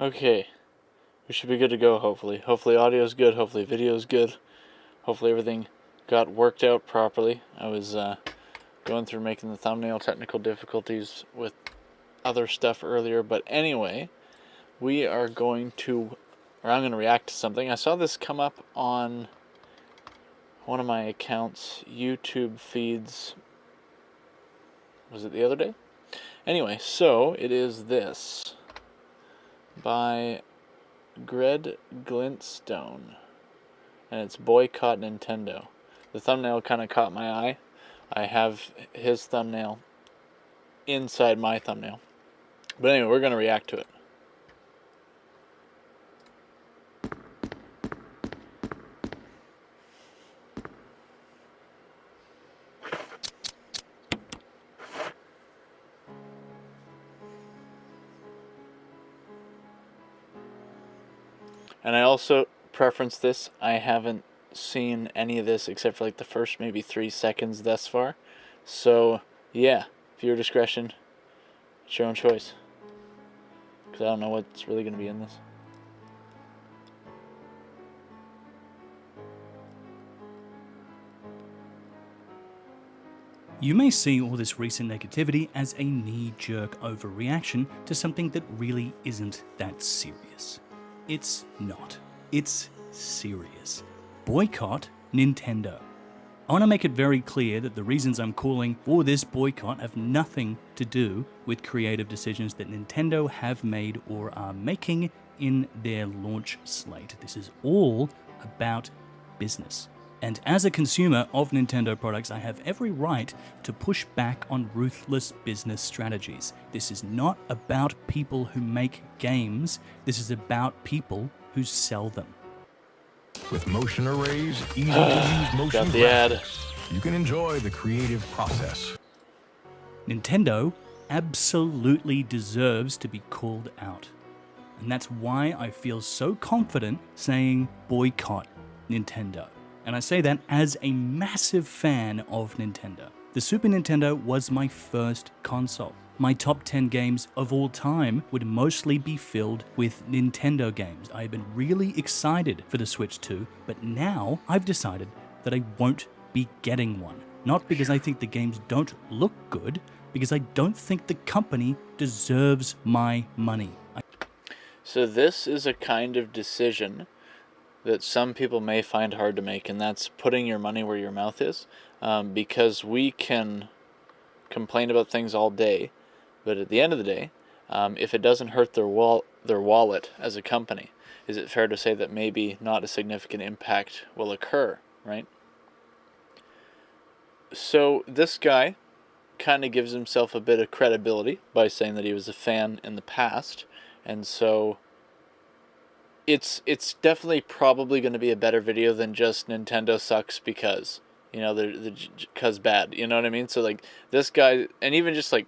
Okay, we should be good to go, hopefully. Hopefully audio's good, hopefully video's good. Hopefully everything got worked out properly. I was going through making the thumbnail, technical difficulties with other stuff earlier, but anyway, we are going to, or I'm going to react to something. I saw this come up on one of my accounts' YouTube feeds. Was it the other day? Anyway, so it is this by Greg Glintstone, and it's Boycott Nintendo. The thumbnail kind of caught my eye. I have his thumbnail inside my thumbnail. But anyway, we're going to react to it. And I also preference this. I haven't seen any of this except for like the first maybe 3 seconds thus far. So, yeah, viewer discretion, it's your own choice. Because I don't know what's really going to be in this. You may see all this recent negativity as a knee-jerk overreaction to something that really isn't that serious. It's not. It's serious. Boycott Nintendo. I want to make it very clear that the reasons I'm calling for this boycott have nothing to do with creative decisions that Nintendo have made or are making in their launch slate. This is all about business. And as a consumer of Nintendo products, I have every right to push back on ruthless business strategies. This is not about people who make games. This is about people who sell them. With motion arrays, easy-to-use motion graphics, you can enjoy the creative process. Nintendo absolutely deserves to be called out. And that's why I feel so confident saying boycott Nintendo. And I say that as a massive fan of Nintendo. The Super Nintendo was my first console. My top 10 games of all time would mostly be filled with Nintendo games. I've been really excited for the Switch 2, but now I've decided that I won't be getting one. Not because I think the games don't look good, because I don't think the company deserves my money. So this is a kind of decision that some people may find hard to make, and that's putting your money where your mouth is, because we can complain about things all day, but at the end of the day, if it doesn't hurt their wallet as a company, is it fair to say that maybe not a significant impact will occur, right? So this guy kind of gives himself a bit of credibility by saying that he was a fan in the past, and so it's definitely probably going to be a better video than just Nintendo sucks because, you know, they're cause bad, you know what I mean? So like this guy, and even just like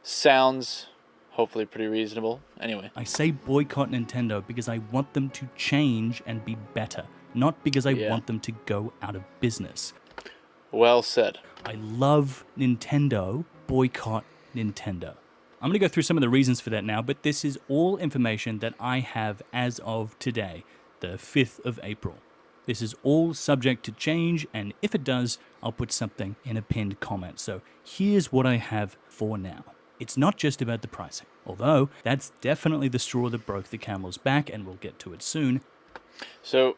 sounds hopefully pretty reasonable. Anyway, I say boycott Nintendo because I want them to change and be better, not because I want them to go out of business. Well said. I love Nintendo. Boycott Nintendo. I'm going to go through some of the reasons for that now, but this is all information that I have as of today, the 5th of April. This is all subject to change, and if it does, I'll put something in a pinned comment. So here's what I have for now. It's not just about the pricing, although that's definitely the straw that broke the camel's back, and we'll get to it soon. So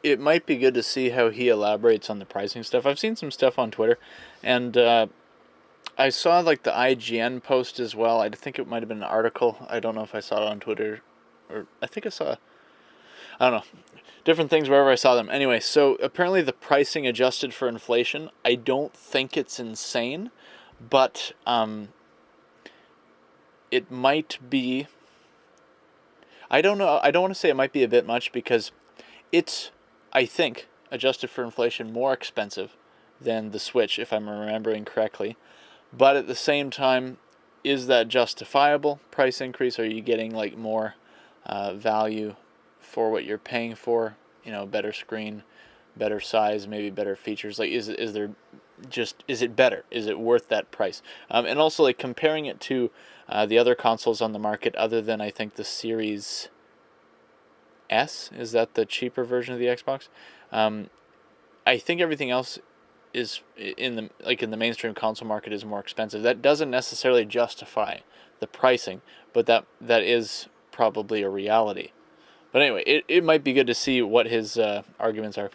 it might be good to see how he elaborates on the pricing stuff. I've seen some stuff on Twitter, and I saw like the IGN post as well. I think it might have been an article. I don't know if I saw it on Twitter, or I think I saw, I don't know, different things wherever I saw them. Anyway, so apparently the pricing adjusted for inflation, I don't think it's insane, but it might be, I don't know, I don't want to say it might be a bit much because it's, I think, adjusted for inflation, more expensive than the Switch, if I'm remembering correctly. But at the same time, is that justifiable price increase? Are you getting like more value for what you're paying for? You know, better screen, better size, maybe better features. Like, is there just, is it better? Is it worth that price? And also, like, comparing it to the other consoles on the market, other than, I think, the Series S, is that the cheaper version of the Xbox? I think everything else is in the mainstream console market is more expensive. That doesn't necessarily justify the pricing, but that is probably a reality. But anyway, it might be good to see what his arguments are.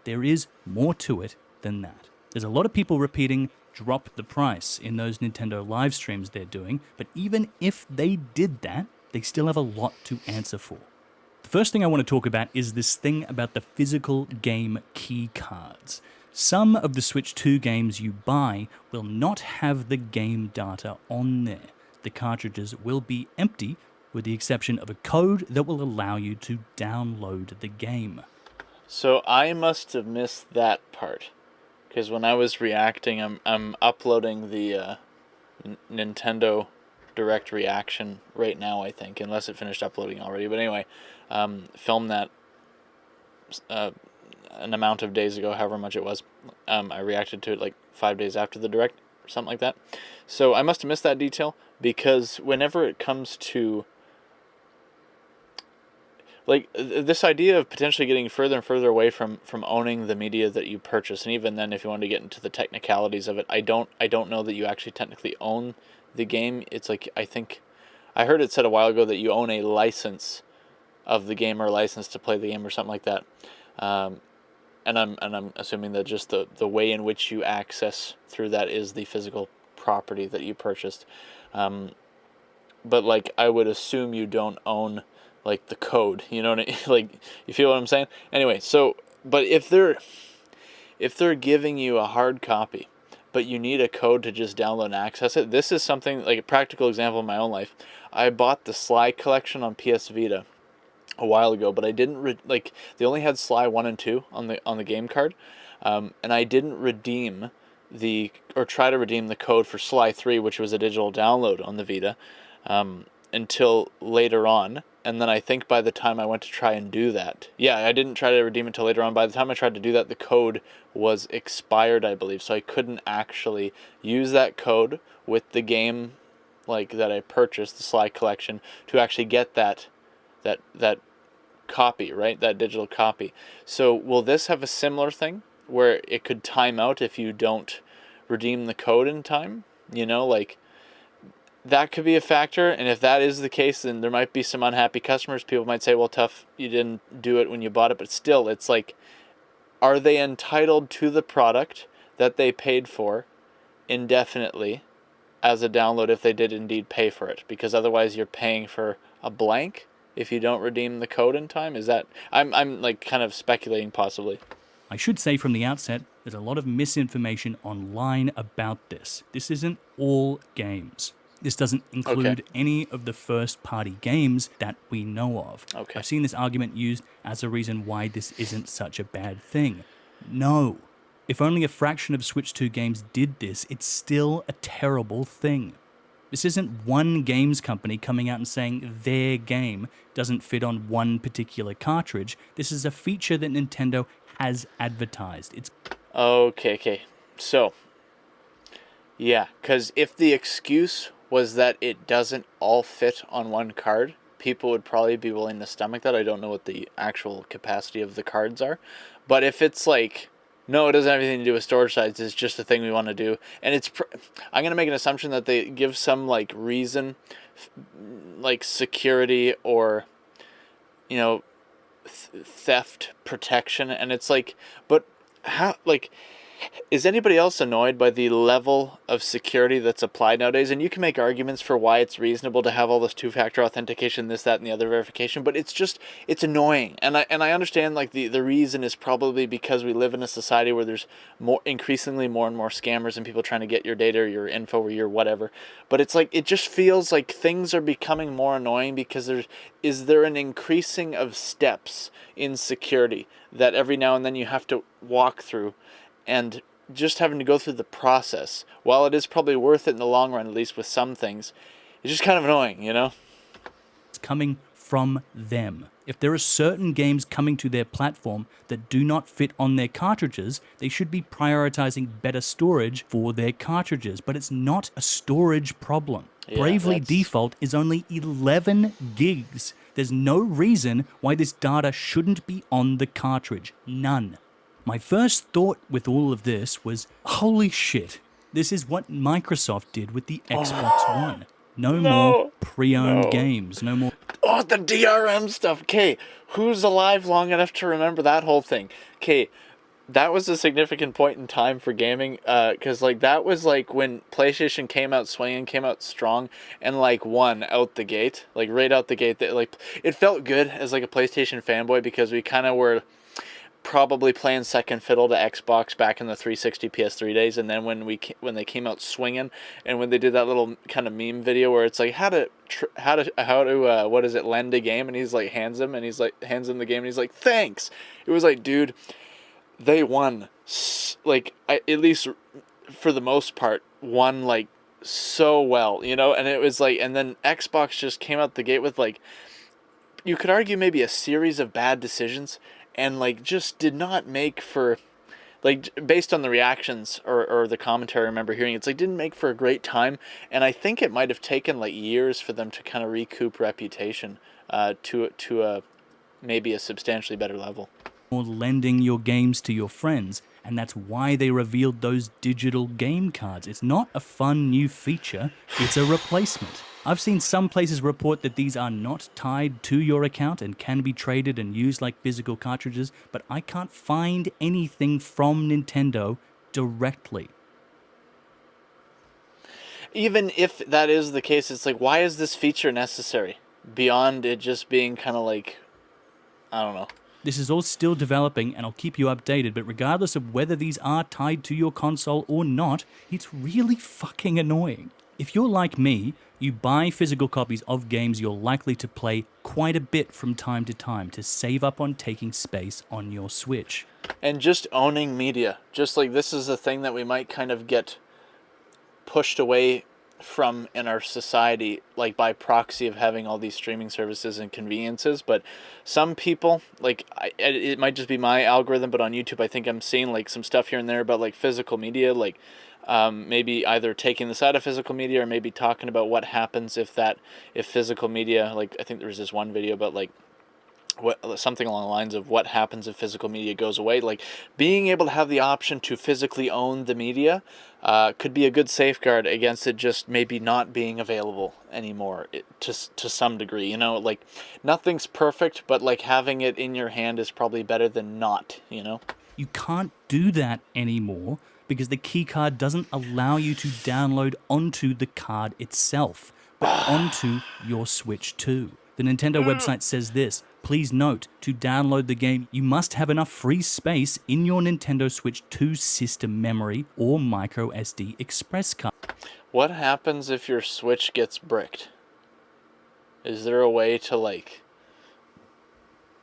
There is more to it than that. There's a lot of people repeating drop the price in those Nintendo live streams they're doing, but even if they did that, they still have a lot to answer for. The first thing I want to talk about is this thing about the physical game key cards. Some of the Switch 2 games you buy will not have the game data on there. The cartridges will be empty, with the exception of a code that will allow you to download the game. So I must have missed that part, because when I was reacting, I'm uploading the Nintendo Direct reaction right now, I think, unless it finished uploading already. But anyway, filmed that an amount of days ago, however much it was. I reacted to it like 5 days after the Direct, or something like that. So I must have missed that detail, because whenever it comes to like this idea of potentially getting further and further away from owning the media that you purchase, and even then, if you want to get into the technicalities of it, I don't know that you actually technically own the game. It's like, I think I heard it said a while ago that you own a license of the game, or a license to play the game, or something like that. And I'm assuming that just the way in which you access through that is the physical property that you purchased. But like, I would assume you don't own like the code, you know what I mean? Like, you feel what I'm saying? Anyway, so, but if they're giving you a hard copy, but you need a code to just download and access it, this is something, like a practical example in my own life. I bought the Sly collection on PS Vita a while ago, but I didn't, they only had Sly 1 and 2 on the game card, and I didn't redeem try to redeem the code for Sly 3, which was a digital download on the Vita, until later on. And then I think by the time I went to try and do that, I didn't try to redeem it until later on. By the time I tried to do that, the code was expired, I believe. So I couldn't actually use that code with the game that I purchased, the Sly collection, to actually get that copy, right? That digital copy. So will this have a similar thing where it could time out if you don't redeem the code in time? That could be a factor, and if that is the case, then there might be some unhappy customers. People might say, well, tough, you didn't do it when you bought it, but still, it's like, are they entitled to the product that they paid for indefinitely as a download if they did indeed pay for it? Because otherwise you're paying for a blank if you don't redeem the code in time. Is that, I'm like kind of speculating possibly. I should say from the outset, there's a lot of misinformation online about this. This isn't all games. This doesn't include any of the first-party games that we know of. Okay. I've seen this argument used as a reason why this isn't such a bad thing. No. If only a fraction of Switch 2 games did this, it's still a terrible thing. This isn't one games company coming out and saying their game doesn't fit on one particular cartridge. This is a feature that Nintendo has advertised. It's Okay. So, yeah, because if the excuse was that it doesn't all fit on one card, people would probably be willing to stomach that. I don't know what the actual capacity of the cards are. But if it's like, no, it doesn't have anything to do with storage size, it's just a thing we want to do. And I'm going to make an assumption that they give some reason, like security or, theft protection. And it's like, but how, is anybody else annoyed by the level of security that's applied nowadays? And you can make arguments for why it's reasonable to have all this two-factor authentication, this, that, and the other verification, but it's annoying. And I understand the reason is probably because we live in a society where there's increasingly more and more scammers and people trying to get your data or your info or your whatever. But it's like, it just feels like things are becoming more annoying because is there an increasing of steps in security that every now and then you have to walk through. And just having to go through the process, while it is probably worth it in the long run, at least with some things, it's just kind of annoying, It's coming from them. If there are certain games coming to their platform that do not fit on their cartridges, they should be prioritizing better storage for their cartridges. But it's not a storage problem. Yeah, Bravely Default is only 11 gigs. There's no reason why this data shouldn't be on the cartridge. None. My first thought with all of this was, holy shit, this is what Microsoft did with the Xbox One. No more pre-owned games. No more. Oh, the DRM stuff. Okay, who's alive long enough to remember that whole thing? Okay, that was a significant point in time for gaming, because like that was like when PlayStation came out swinging, came out strong, and like won out the gate, like right out the gate. That like it felt good as like a PlayStation fanboy because we kind of were probably playing second fiddle to Xbox back in the 360 PS3 days, and then when they came out swinging, and when they did that little kind of meme video where it's like how to what is it, lend a game, and he's like hands him the game, and he's like thanks. It was like, dude, they won, like at least for the most part won like so well, you know, and it was like, and then Xbox just came out the gate with like, you could argue maybe a series of bad decisions, and like just did not make for, like based on the reactions or the commentary I remember hearing, it's like didn't make for a great time, and I think it might have taken like years for them to kind of recoup reputation to a maybe a substantially better level. Or lending your games to your friends, and that's why they revealed those digital game cards. It's not a fun new feature, it's a replacement. I've seen some places report that these are not tied to your account and can be traded and used like physical cartridges, but I can't find anything from Nintendo directly. Even if that is the case, it's like, why is this feature necessary? Beyond it just being kind of like, I don't know. This is all still developing, and I'll keep you updated, but regardless of whether these are tied to your console or not, it's really fucking annoying. If you're like me, you buy physical copies of games you're likely to play quite a bit from time to time to save up on taking space on your Switch. And just owning media. Just like this is a thing that we might kind of get pushed away from in our society, like by proxy of having all these streaming services and conveniences. But some people, like it might just be my algorithm, but on YouTube I think I'm seeing like some stuff here and there about like physical media, like maybe either taking this out of physical media or maybe talking about what happens if physical media, like I think there was this one video about like something along the lines of what happens if physical media goes away. Like being able to have the option to physically own the media could be a good safeguard against it just maybe not being available anymore to some degree, you know, like nothing's perfect, but like having it in your hand is probably better than not, you know. You can't do that anymore because the keycard doesn't allow you to download onto the card itself, but onto your Switch 2. The Nintendo website says this: please note, to download the game, you must have enough free space in your Nintendo Switch 2 system memory or micro SD express card. What happens if your Switch gets bricked? Is there a way to like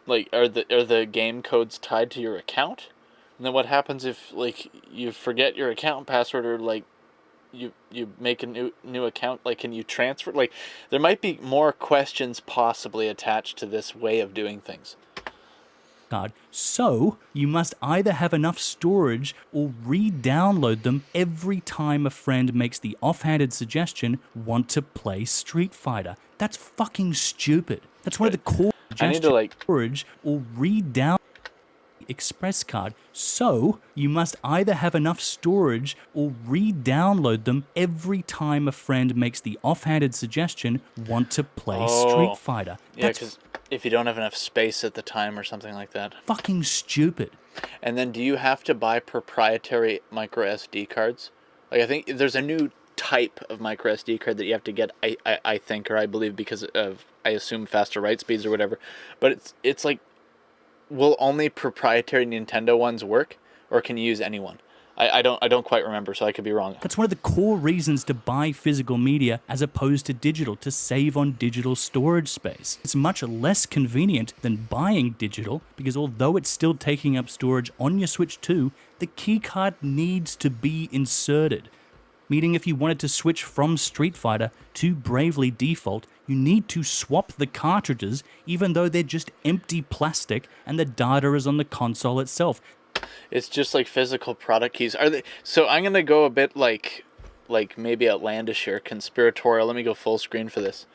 are the game codes tied to your account? And then what happens if like you forget your account password, or like you make a new account? Like, can you transfer? Like, there might be more questions possibly attached to this way of doing things. So you must either have enough storage or re-download them every time a friend makes the offhanded suggestion, want to play Street Fighter. That's fucking stupid. That's one of the core suggestions. Storage or re-download express card. So you must either have enough storage or re-download them every time a friend makes the offhanded suggestion, want to play Street Fighter. Yeah, because if you don't have enough space at the time or something like that. Fucking stupid. And then do you have to buy proprietary micro SD cards? Like, I think there's a new type of micro SD card that you have to get, I think, or I believe, because of, I assume, faster write speeds or whatever. But it's like, will only proprietary Nintendo ones work, or can you use any one? I don't quite remember, so I could be wrong. That's one of the core reasons to buy physical media as opposed to digital, to save on digital storage space. It's much less convenient than buying digital, because although it's still taking up storage on your Switch 2, the keycard needs to be inserted. meaning if you wanted to switch from Street Fighter to Bravely Default, you need to swap the cartridges even though they're just empty plastic and the data is on the console itself. It's just like physical product keys. Are they? So I'm gonna go a bit like maybe outlandish or conspiratorial. Let me go full screen for this.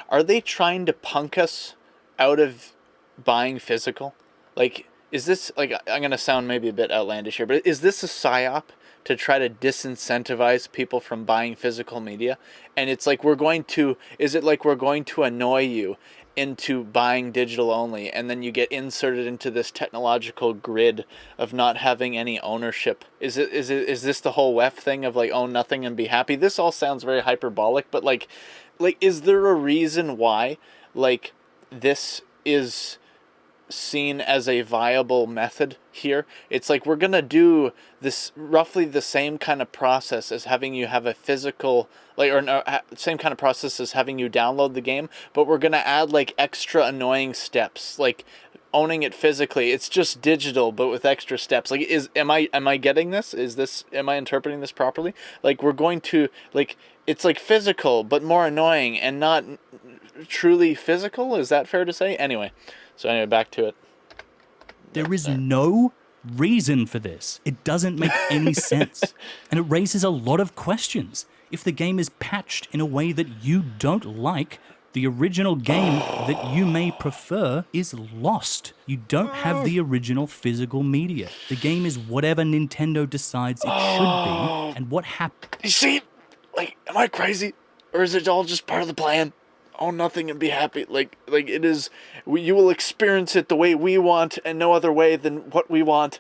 Are they trying to punk us out of buying physical? Like, is this, like, I'm gonna sound maybe a bit outlandish here, but is this a psyop to try to disincentivize people from buying physical media? And it's like is it like we're going to annoy you into buying digital only, and then you get inserted into this technological grid of not having any ownership? Is this the whole WEF thing of like own nothing and be happy? This all sounds very hyperbolic, but like is there a reason why like this is seen as a viable method here? It's like we're gonna do this roughly the same kind of process as having you have a physical, like, or no, same kind of process as having you download the game, but we're gonna add like extra annoying steps, like owning it physically. It's just digital but with extra steps. Like, am I getting this? Am I interpreting this properly? Like, we're going to, like, it's like physical but more annoying and not truly physical. Is that fair to say? Anyway, back to it. There is no reason for this. It doesn't make any sense. And it raises a lot of questions. If the game is patched in a way that you don't like, the original game that you may prefer is lost. You don't have the original physical media. The game is whatever Nintendo decides it should be, and what happens. You see, like, am I crazy? Or is it all just part of the plan? Own nothing and be happy. Like it is, you will experience it the way we want and no other way than what we want.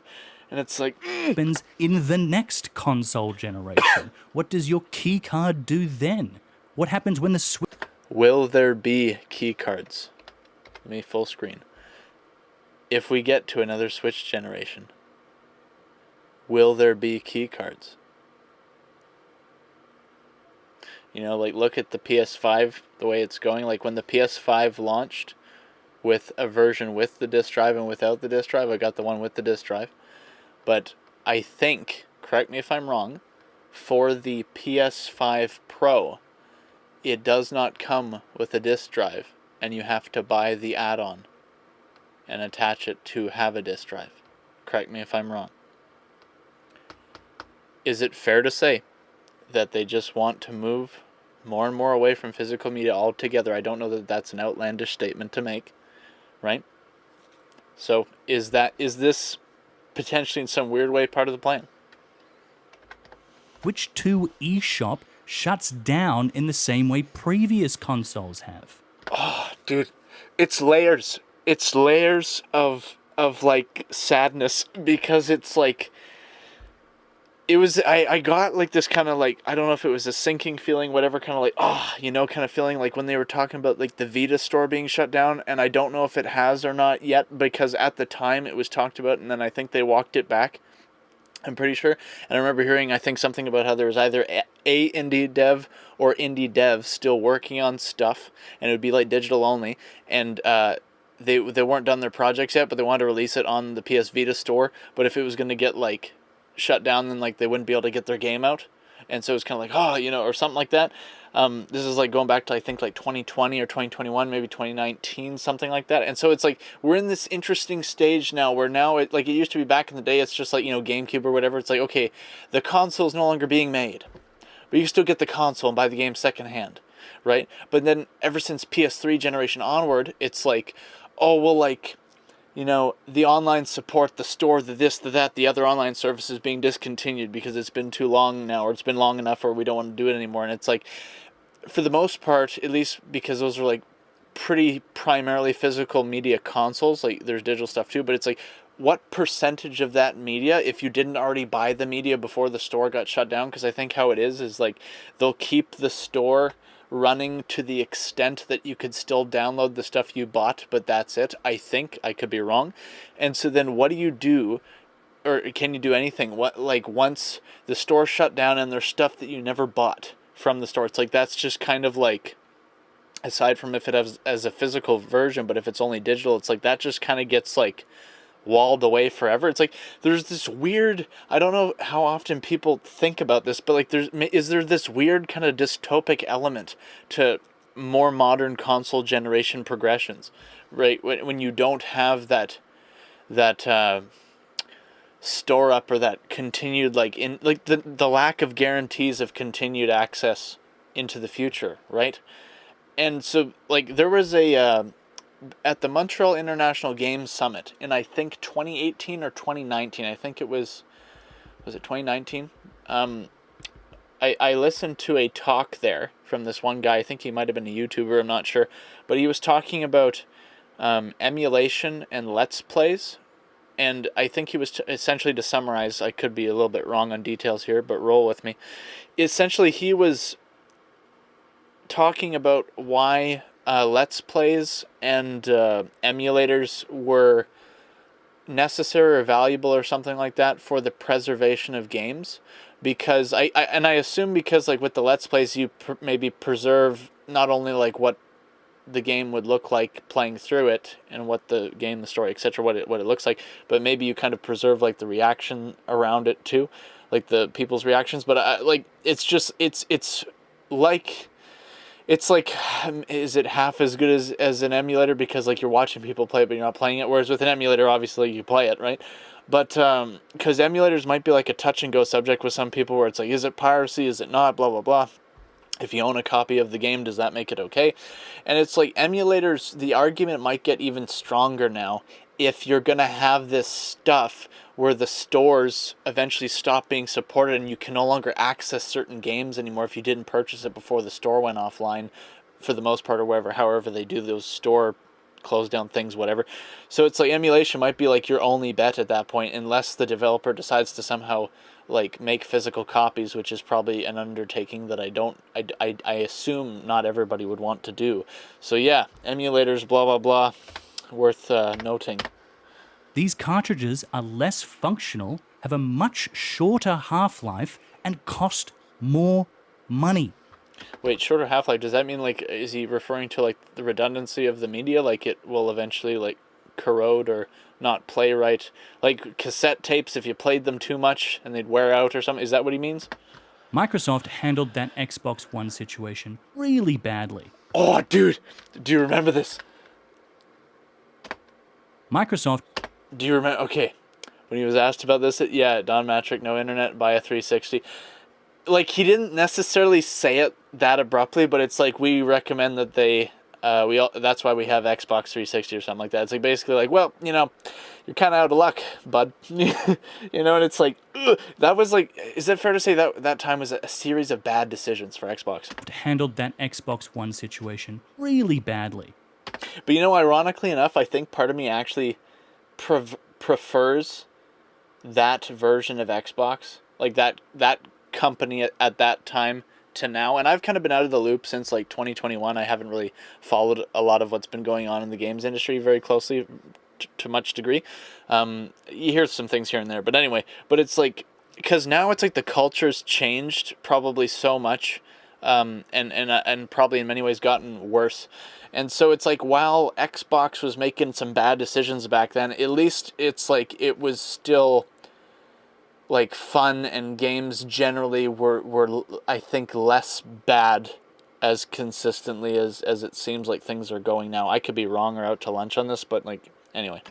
And it's like, happens in the next console generation. What does your key card do then? What happens when the Switch... Will there be key cards? Let me full screen. If we get to another Switch generation, will there be key cards? You know, like, look at the PS5, the way it's going. Like, when the PS5 launched with a version with the disc drive and without the disc drive, I got the one with the disc drive. But I think, correct me if I'm wrong, for the PS5 Pro, it does not come with a disc drive, and you have to buy the add-on and attach it to have a disc drive. Correct me if I'm wrong. Is it fair to say that they just want to move more and more away from physical media altogether? I don't know that that's an outlandish statement to make, right? So is this potentially in some weird way part of the plan? Which 2 eShop shuts down in the same way previous consoles have? Oh, dude, it's layers. It's layers of like sadness, because it's like, it was, I got like this kind of like, I don't know if it was a sinking feeling, whatever, kind of like, kind of feeling like when they were talking about like the Vita store being shut down, and I don't know if it has or not yet, because at the time it was talked about, and then I think they walked it back, I'm pretty sure. And I remember hearing, I think, something about how there was either a indie dev or indie dev still working on stuff, and it would be like digital only, and they weren't done their projects yet, but they wanted to release it on the PS Vita store, but if it was going to get like shut down, then like they wouldn't be able to get their game out, and so it's kind of like, or something like that. This is like going back to, I think, like 2020 or 2021, maybe 2019, something like that. And so it's like we're in this interesting stage now where now it used to be back in the day, it's just like, GameCube or whatever. It's like, okay, the console's no longer being made, but you can still get the console and buy the game secondhand, right? But then ever since PS3 generation onward, it's like, oh, well, like, the online support, the store, the this, the that, the other online services being discontinued because it's been too long now, or it's been long enough, or we don't want to do it anymore. And it's like, for the most part, at least because those are like pretty primarily physical media consoles, like there's digital stuff too, but it's like, what percentage of that media, if you didn't already buy the media before the store got shut down? Because I think how it is like they'll keep the store running to the extent that you could still download the stuff you bought, but that's it. I think, I could be wrong. And so then what do you do, or can you do anything? What, like, once the store shut down and there's stuff that you never bought from the store, it's like that's just kind of like, aside from if it has as a physical version, but if it's only digital, it's like that just kind of gets like walled away forever. It's like there's this weird, I don't know how often people think about this, but like is there this weird kind of dystopic element to more modern console generation progressions, right? When you don't have that store up, or that continued, like, in like the lack of guarantees of continued access into the future, right? And so, like, there was a at the Montreal International Games Summit in, I think, 2018 or 2019. I think it was it 2019? I listened to a talk there from this one guy. I think he might have been a YouTuber, I'm not sure. But he was talking about emulation and Let's Plays. And I think he was essentially, to summarize, I could be a little bit wrong on details here, but roll with me. Essentially, he was talking about why Let's Plays and emulators were necessary or valuable or something like that for the preservation of games. Because I assume because, like, with the Let's Plays, you maybe preserve not only like what the game would look like playing through it, and what the game, the story, etc., what it looks like, but maybe you kind of preserve like the reaction around it too, like the people's reactions. But like, it's just it's like, is it half as good as an emulator, because like you're watching people play it but you're not playing it, whereas with an emulator obviously you play it, right? But because emulators might be like a touch and go subject with some people, where it's like, is it piracy, is it not, blah blah blah. If you own a copy of the game, does that make it okay? And it's like, emulators, the argument might get even stronger now if you're going to have this stuff where the stores eventually stop being supported and you can no longer access certain games anymore if you didn't purchase it before the store went offline, for the most part, or wherever, however they do those store close down things, whatever. So it's like, emulation might be like your only bet at that point, unless the developer decides to somehow like make physical copies, which is probably an undertaking that I assume not everybody would want to do. So yeah, emulators, blah blah blah, worth noting. These cartridges are less functional, have a much shorter half-life, and cost more money. Wait, shorter half-life, does that mean, like, is he referring to like the redundancy of the media, like it will eventually like corrode or not play right, like cassette tapes, if you played them too much and they'd wear out or something? Is that what he means? Microsoft handled that Xbox One situation really badly. Oh, dude, do you remember this? Microsoft... Do you remember? Okay, when he was asked about this, yeah, Don Matrick, no internet, buy a 360. Like, he didn't necessarily say it that abruptly, but it's like, we recommend that they... that's why we have Xbox 360 or something like that. It's like, basically like, well, you know, you're kind of out of luck, bud. You know, and it's like, ugh. That was like, is it fair to say that that time was a series of bad decisions for Xbox? Handled that Xbox One situation really badly. But you know, ironically enough, I think part of me actually prefers that version of Xbox, like that company at that time, to now. And I've kind of been out of the loop since like 2021. I haven't really followed a lot of what's been going on in the games industry very closely, to much degree. You hear some things here and there, but anyway, but it's like, because now it's like the culture's changed probably so much, and probably in many ways gotten worse. And so it's like, while Xbox was making some bad decisions back then, at least it's like, it was still like fun, and games generally were I think less bad as consistently as it seems like things are going now. I could be wrong or out to lunch on this, but like, anyway.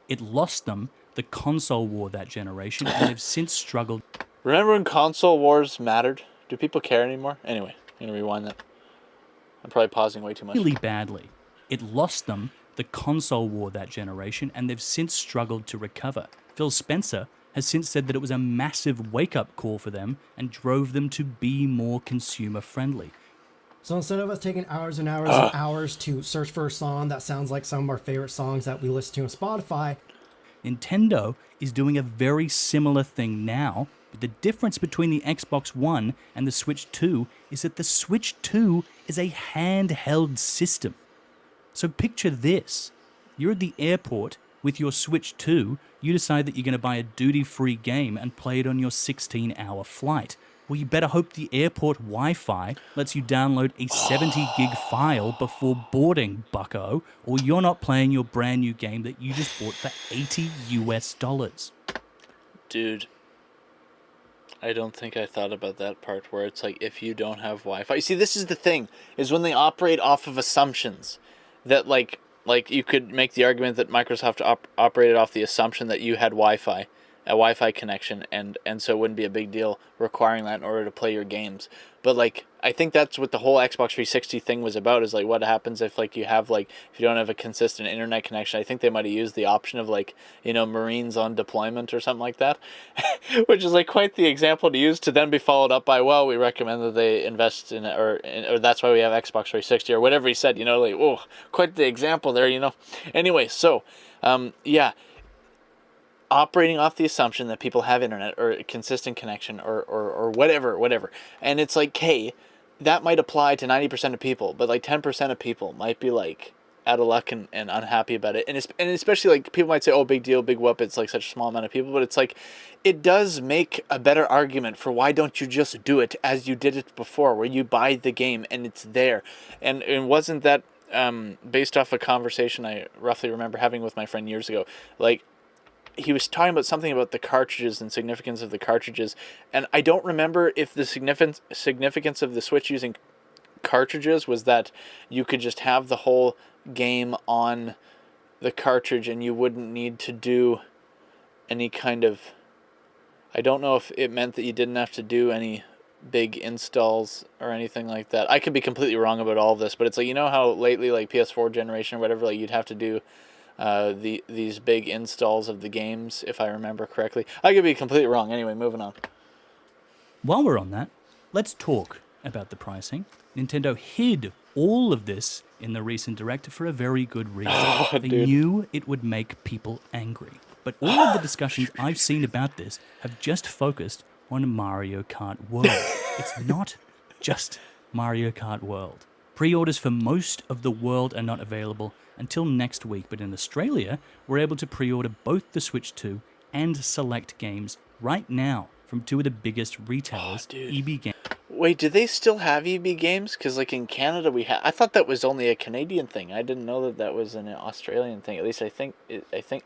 It lost them the console war that generation, and they've since struggled. Remember when console wars mattered? Do people care anymore? Anyway, I'm gonna rewind that. I'm probably pausing way too much. Really badly. It lost them the console war that generation, and they've since struggled to recover. Phil Spencer has since said that it was a massive wake-up call for them and drove them to be more consumer-friendly. So instead of us taking hours and hours and hours to search for a song that sounds like some of our favorite songs that we listen to on Spotify, Nintendo is doing a very similar thing now, but the difference between the Xbox One and the Switch 2 is that the Switch 2 is a handheld system. So picture this. You're at the airport with your Switch 2, you decide that you're going to buy a duty-free game and play it on your 16-hour flight. Well, you better hope the airport Wi-Fi lets you download a 70 gig file before boarding, bucko, or you're not playing your brand new game that you just bought for $80. Dude, I don't think I thought about that part where it's like if you don't have Wi-Fi. See, this is the thing, is when they operate off of assumptions that like you could make the argument that Microsoft operated off the assumption that you had Wi-Fi, a Wi-Fi connection, and so it wouldn't be a big deal requiring that in order to play your games. But like, I think that's what the whole Xbox 360 thing was about, is like what happens if like you have like, if you don't have a consistent internet connection. I think they might have used the option of like, you know, Marines on deployment or something like that, which is like quite the example to use, to then be followed up by, well, we recommend that they invest in it, or that's why we have Xbox 360 or whatever he said, you know, like, oh, quite the example there, you know. Anyway, so yeah, operating off the assumption that people have internet or a consistent connection or whatever. And it's like, hey, that might apply to 90% of people, but like 10% of people might be like out of luck and unhappy about it. And especially like people might say, oh, big deal, big whoop, it's like such a small amount of people. But it's like, it does make a better argument for why don't you just do it as you did it before, where you buy the game and it's there. And wasn't that based off a conversation I roughly remember having with my friend years ago? Like, he was talking about something about the cartridges and significance of the cartridges, and I don't remember if the significance of the Switch using cartridges was that you could just have the whole game on the cartridge and you wouldn't need to do any kind of, I don't know if it meant that you didn't have to do any big installs or anything like that. I could be completely wrong about all of this, but it's like, you know how lately, like PS4 generation or whatever, like you'd have to do these big installs of the games, if I remember correctly. I could be completely wrong. Anyway, moving on. While we're on that, let's talk about the pricing. Nintendo hid all of this in the recent Direct for a very good reason. They knew it would make people angry. But all of the discussions I've seen about this have just focused on Mario Kart World. It's not just Mario Kart World. Pre-orders for most of the world are not available until next week, but in Australia, we're able to pre-order both the Switch 2 and select games right now from two of the biggest retailers, EB Games. Wait, do they still have EB Games? Because like in Canada, I thought that was only a Canadian thing. I didn't know that that was an Australian thing. At least I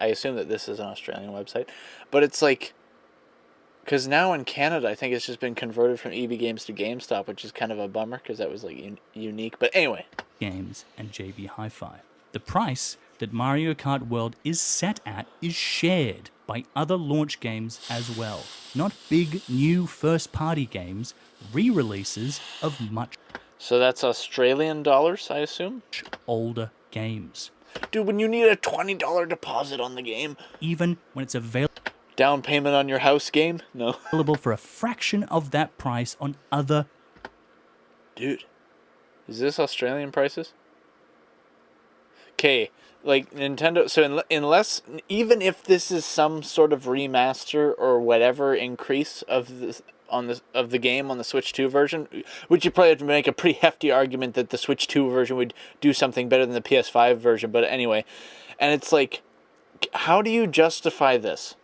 assume that this is an Australian website, but it's like, because now in Canada, I think it's just been converted from EB Games to GameStop, which is kind of a bummer because that was like unique. But anyway, Games and JB Hi-Fi. The price that Mario Kart World is set at is shared by other launch games as well. Not big new first-party games, re-releases of much. So that's Australian dollars, I assume? Older games. Dude, when you need a $20 deposit on the game. Even when it's available. Down payment on your house game? No. Available for a fraction of that price on other. Dude, is this Australian prices? Okay, like Nintendo, so unless, even if this is some sort of remaster or whatever increase of the game on the Switch 2 version, which you probably have to make a pretty hefty argument that the Switch 2 version would do something better than the PS5 version, but anyway, and it's like, how do you justify this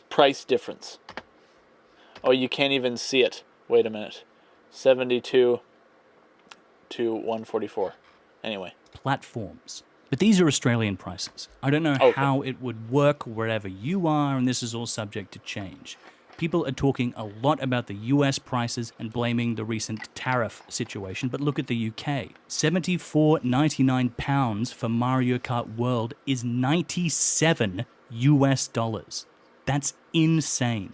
price difference? Oh, you can't even see it. Wait a minute. 72 to 144. Anyway. Platforms. But these are Australian prices. I don't know how it would work wherever you are, and this is all subject to change. People are talking a lot about the US prices and blaming the recent tariff situation, but look at the UK. £74.99 for Mario Kart World is $97 US. That's insane.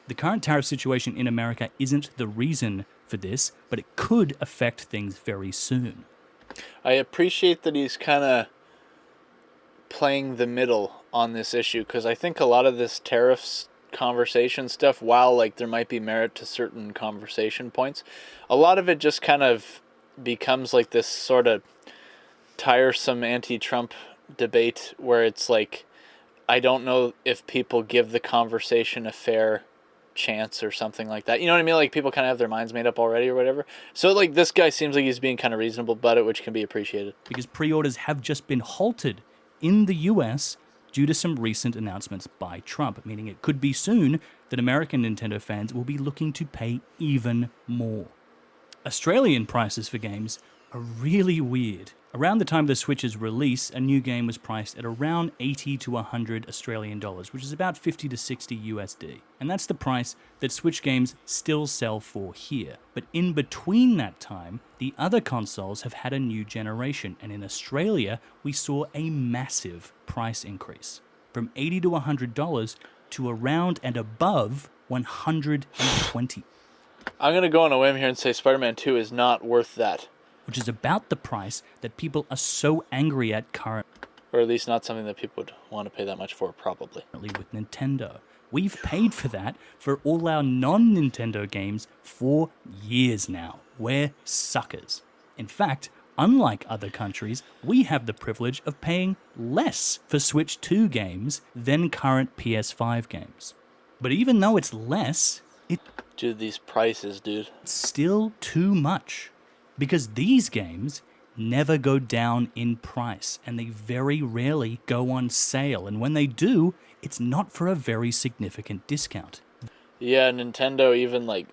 The current tariff situation in America isn't the reason for this, but it could affect things very soon. I appreciate that he's kind of playing the middle on this issue, because I think a lot of this tariffs conversation stuff, while like there might be merit to certain conversation points, a lot of it just kind of becomes like this sort of tiresome anti-Trump debate where it's like, I don't know if people give the conversation a fair chance or something like that. You know what I mean? Like people kind of have their minds made up already or whatever. So like this guy seems like he's being kind of reasonable about it, which can be appreciated. Because pre-orders have just been halted in the US due to some recent announcements by Trump, meaning it could be soon that American Nintendo fans will be looking to pay even more. Australian prices for games are really weird. Around the time of the Switch's release, a new game was priced at around 80 to 100 Australian dollars, which is about 50 to 60 USD. And that's the price that Switch games still sell for here. But in between that time, the other consoles have had a new generation, and in Australia, we saw a massive price increase from 80 to 100 dollars to around and above 120. I'm going to go on a whim here and say Spider-Man 2 is not worth that. Which is about the price that people are so angry at currently. Or at least not something that people would want to pay that much for, probably. With Nintendo. We've paid for that for all our non-Nintendo games for years now. We're suckers. In fact, unlike other countries, we have the privilege of paying less for Switch 2 games than current PS5 games. But even though it's less, Dude, these prices, dude. It's still too much. Because these games never go down in price, and they very rarely go on sale. And when they do, it's not for a very significant discount. Yeah, Nintendo even, like...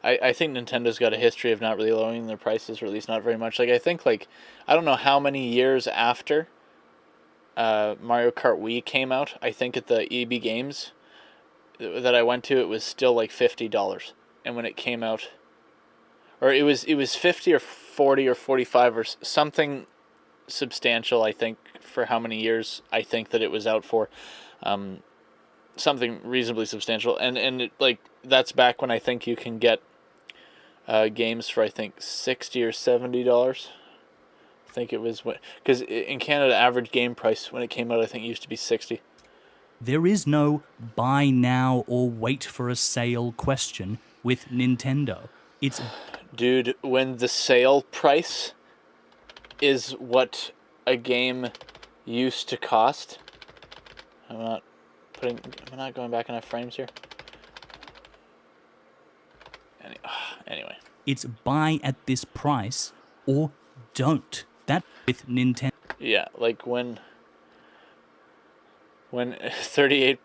I think Nintendo's got a history of not really lowering their prices, or at least not very much. Like, I think, like, I don't know how many years after Mario Kart Wii came out, I think at the EB Games that I went to, it was still like $50. And when it came out... Or it was 50 or 40 or 45 or something substantial, I think, for how many years I think that it was out for. Something reasonably substantial. And it, like, that's back when I think you can get games for, I think, $60 or $70. I think it was... Because in Canada, average game price when it came out, I think, used to be $60. There is no buy now or wait for a sale question with Nintendo. It's... Dude, when the sale price is what a game used to cost... I'm not going back enough frames here. Anyway. It's buy at this price or don't. That with Nintendo. Yeah, like when 38%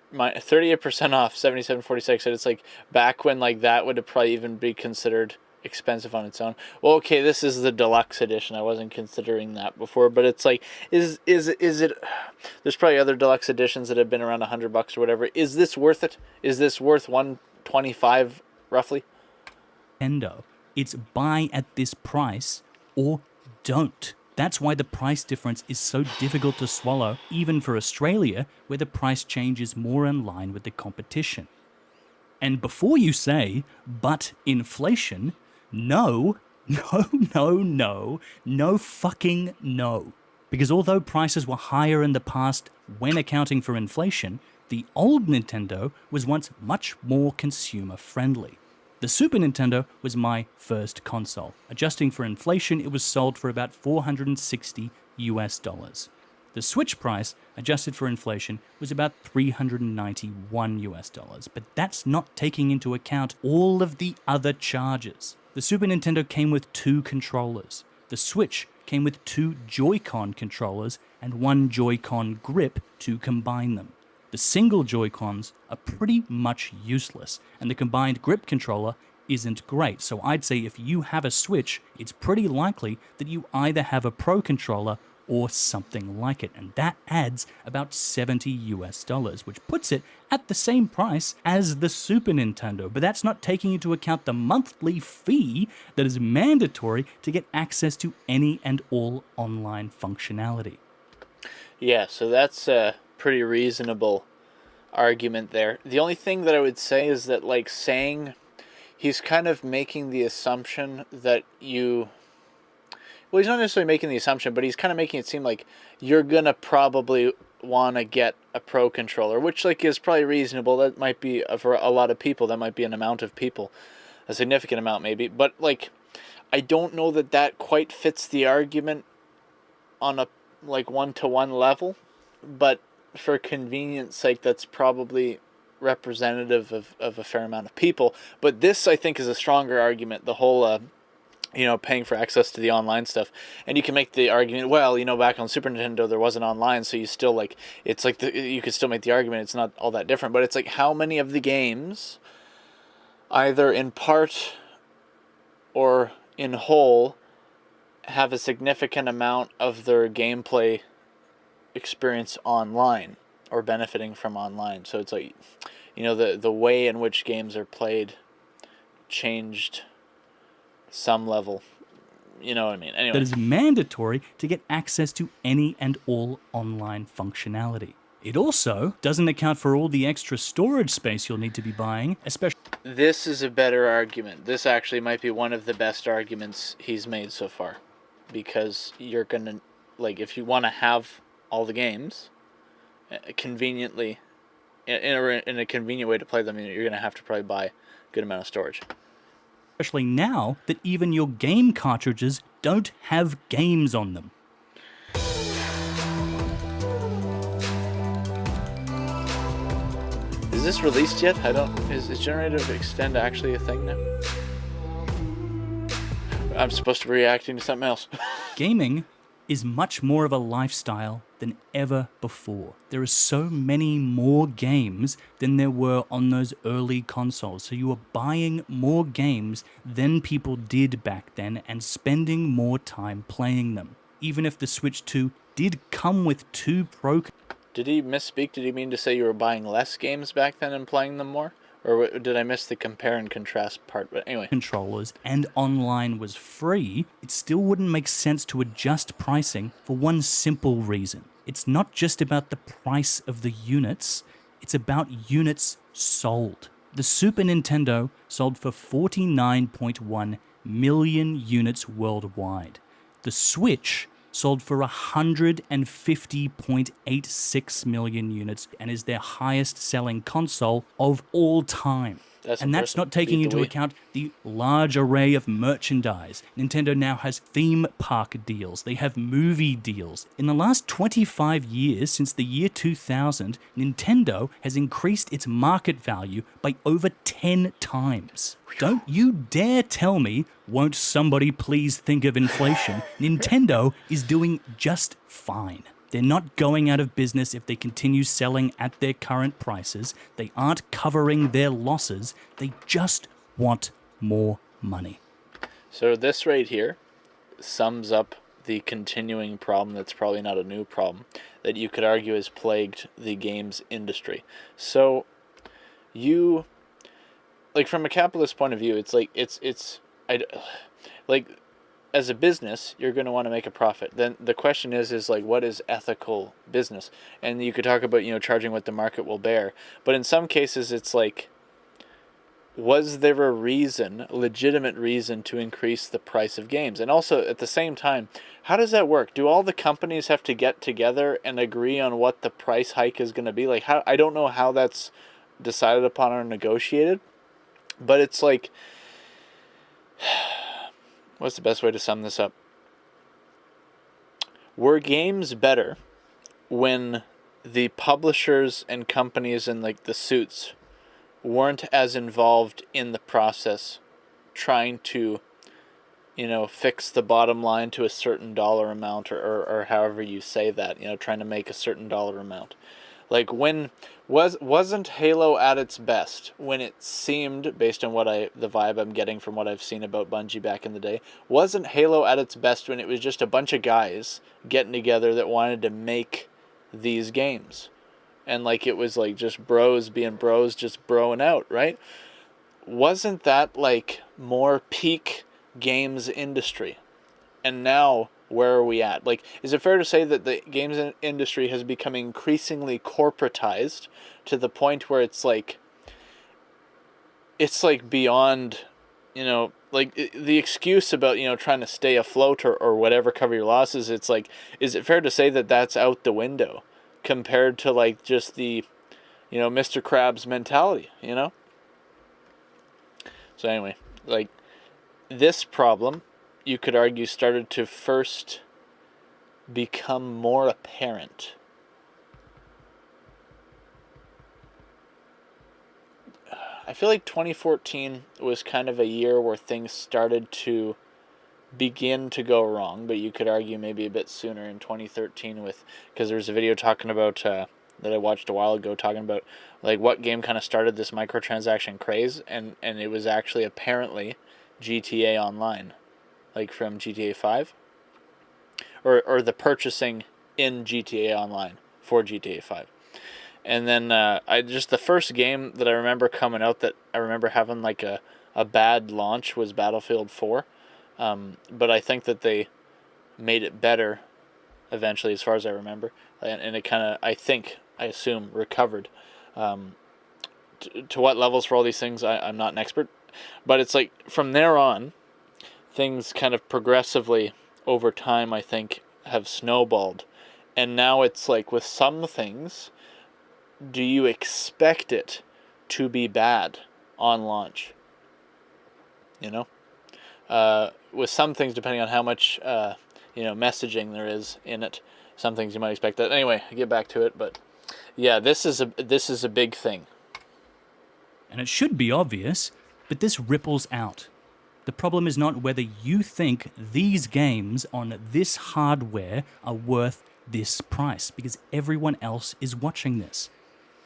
off, 77.46, and it's like back when like that would have probably even be considered expensive on its own. Well, okay, this is the deluxe edition. I wasn't considering that before, but it's like, is it? There's probably other deluxe editions that have been around $100 or whatever. Is this worth it? Is this worth $125 roughly? Nintendo. It's buy at this price or don't. That's why the price difference is so difficult to swallow, even for Australia, where the price change is more in line with the competition. And before you say, but inflation, no fucking no. Because although prices were higher in the past when accounting for inflation, the old Nintendo was once much more consumer friendly. The Super Nintendo was my first console. Adjusting for inflation, it was sold for about $460 US. The Switch price, adjusted for inflation, was about $391 US, but that's not taking into account all of the other charges. The Super Nintendo came with 2 controllers. The Switch came with 2 Joy-Con controllers and 1 Joy-Con grip to combine them. The single Joy-Cons are pretty much useless, and the combined grip controller isn't great. So I'd say if you have a Switch, it's pretty likely that you either have a Pro controller or something like it, and that adds about $70 US, which puts it at the same price as the Super Nintendo. But that's not taking into account the monthly fee that is mandatory to get access to any and all online functionality. Yeah, so that's a pretty reasonable argument there. The only thing that I would say is that, like, saying he's kind of making the assumption that you... Well, he's not necessarily making the assumption, but he's kind of making it seem like you're going to probably want to get a Pro controller, which, like, is probably reasonable. That might be, for a lot of people, that might be an amount of people, a significant amount maybe. But, like, I don't know that that quite fits the argument on a, like, one-to-one level. But for convenience sake, that's probably representative of a fair amount of people. But this, I think, is a stronger argument. The whole paying for access to the online stuff. And you can make the argument, well, back on Super Nintendo there wasn't online, so you still it's like you could still make the argument it's not all that different. But it's like, how many of the games, either in part or in whole, have a significant amount of their gameplay experience online or benefiting from online? So it's like, the way in which games are played changed some level. You know what I mean? Anyway. That is mandatory to get access to any and all online functionality. It also doesn't account for all the extra storage space you'll need to be buying, especially... This is a better argument. This actually might be one of the best arguments he's made so far. Because you're going to, if you want to have all the games conveniently, in a convenient way to play them, you're going to have to probably buy a good amount of storage. Especially now that even your game cartridges don't have games on them. Is this released yet? Is Generative Extend actually a thing now? I'm supposed to be reacting to something else. Gaming is much more of a lifestyle than ever before. There are so many more games than there were on those early consoles. So you are buying more games than people did back then and spending more time playing them. Even if the Switch 2 did come with 2 Pro... Did he misspeak? Did he mean to say you were buying less games back then and playing them more? Or did I miss the compare and contrast part? But anyway. Controllers and online was free, it still wouldn't make sense to adjust pricing for one simple reason. It's not just about the price of the units, it's about units sold. The Super Nintendo sold for 49.1 million units worldwide. The Switch sold for 150.86 million units and is their highest selling console of all time. And that's not taking into account the large array of merchandise. Nintendo now has theme park deals. They have movie deals. In the last 25 years, since the year 2000, Nintendo has increased its market value by over 10 times. Don't you dare tell me, won't somebody please think of inflation? Nintendo is doing just fine. They're not going out of business if they continue selling at their current prices. They aren't covering their losses. They just want more money. So this right here sums up the continuing problem that's probably not a new problem that you could argue has plagued the games industry. So you, from a capitalist point of view, as a business, you're going to want to make a profit. Then the question is what is ethical business? And you could talk about, charging what the market will bear. But in some cases, it's was there a legitimate reason to increase the price of games? And also, at the same time, how does that work? Do all the companies have to get together and agree on what the price hike is going to be? I don't know how that's decided upon or negotiated. But it's what's the best way to sum this up? Were games better when the publishers and companies and the suits weren't as involved in the process trying to, fix the bottom line to a certain dollar amount or however you say that, trying to make a certain dollar amount? Wasn't Halo at its best when it seemed, based on the vibe I'm getting from what I've seen about Bungie back in the day, wasn't Halo at its best when it was just a bunch of guys getting together that wanted to make these games? And it was just bros being bros, just broing out, right? Wasn't that more peak games industry? And now, where are we at? Is it fair to say that the games industry has become increasingly corporatized to the point where it's beyond, the excuse about, trying to stay afloat or whatever, cover your losses, it's is it fair to say that that's out the window compared to just the, Mr. Krabs mentality, So anyway, this problem, you could argue, started to first become more apparent I feel like 2014 was kind of a year where things started to begin to go wrong, but you could argue maybe a bit sooner in 2013 because there's a video talking about that I watched a while ago talking about like what game kind of started this microtransaction craze, and it was actually apparently GTA Online, like from GTA 5, or the purchasing in GTA Online for GTA 5. And then the first game that I remember coming out that I remember having like a bad launch was Battlefield 4. But I think that they made it better eventually, as far as I remember. And it kind of, I assume, recovered. To what levels for all these things, I'm not an expert. But it's like, from there on, things kind of progressively, over time, I think, have snowballed. And now it's like, with some things, do you expect it to be bad on launch? You know? With some things, depending on how much messaging there is in it, some things you might expect that. Anyway, I get back to it, but yeah, this is a big thing. And it should be obvious, but this ripples out. The problem is not whether you think these games on this hardware are worth this price, because everyone else is watching this.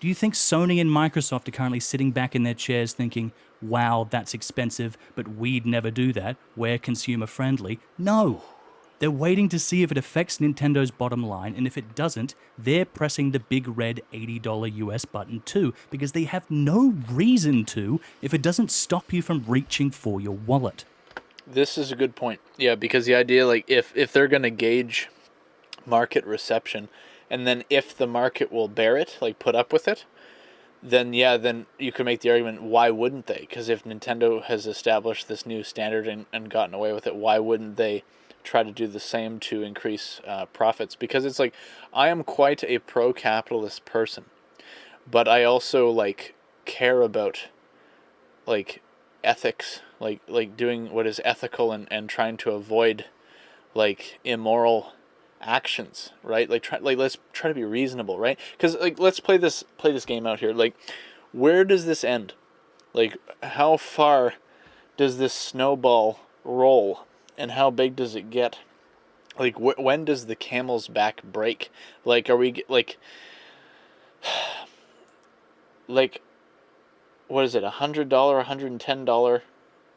Do you think Sony and Microsoft are currently sitting back in their chairs thinking, wow, that's expensive, but we'd never do that, we're consumer friendly? No. They're waiting to see if it affects Nintendo's bottom line, and if it doesn't, they're pressing the big red $80 US button too, because they have no reason to if it doesn't stop you from reaching for your wallet. This is a good point. Yeah, because the idea, like, if they're going to gauge market reception, and then if the market will bear it, like put up with it, then you can make the argument, why wouldn't they? Because if Nintendo has established this new standard and gotten away with it, why wouldn't they try to do the same to increase profits? Because it's like, I am quite a pro-capitalist person, but I also like care about like ethics, like doing what is ethical and trying to avoid like immoral actions, right? Let's try to be reasonable, right? Because like, let's play this game out here. Like, where does this end? Like, how far does this snowball roll, and how big does it get? Like, when does the camel's back break? Like, are we like what is it? $100, $110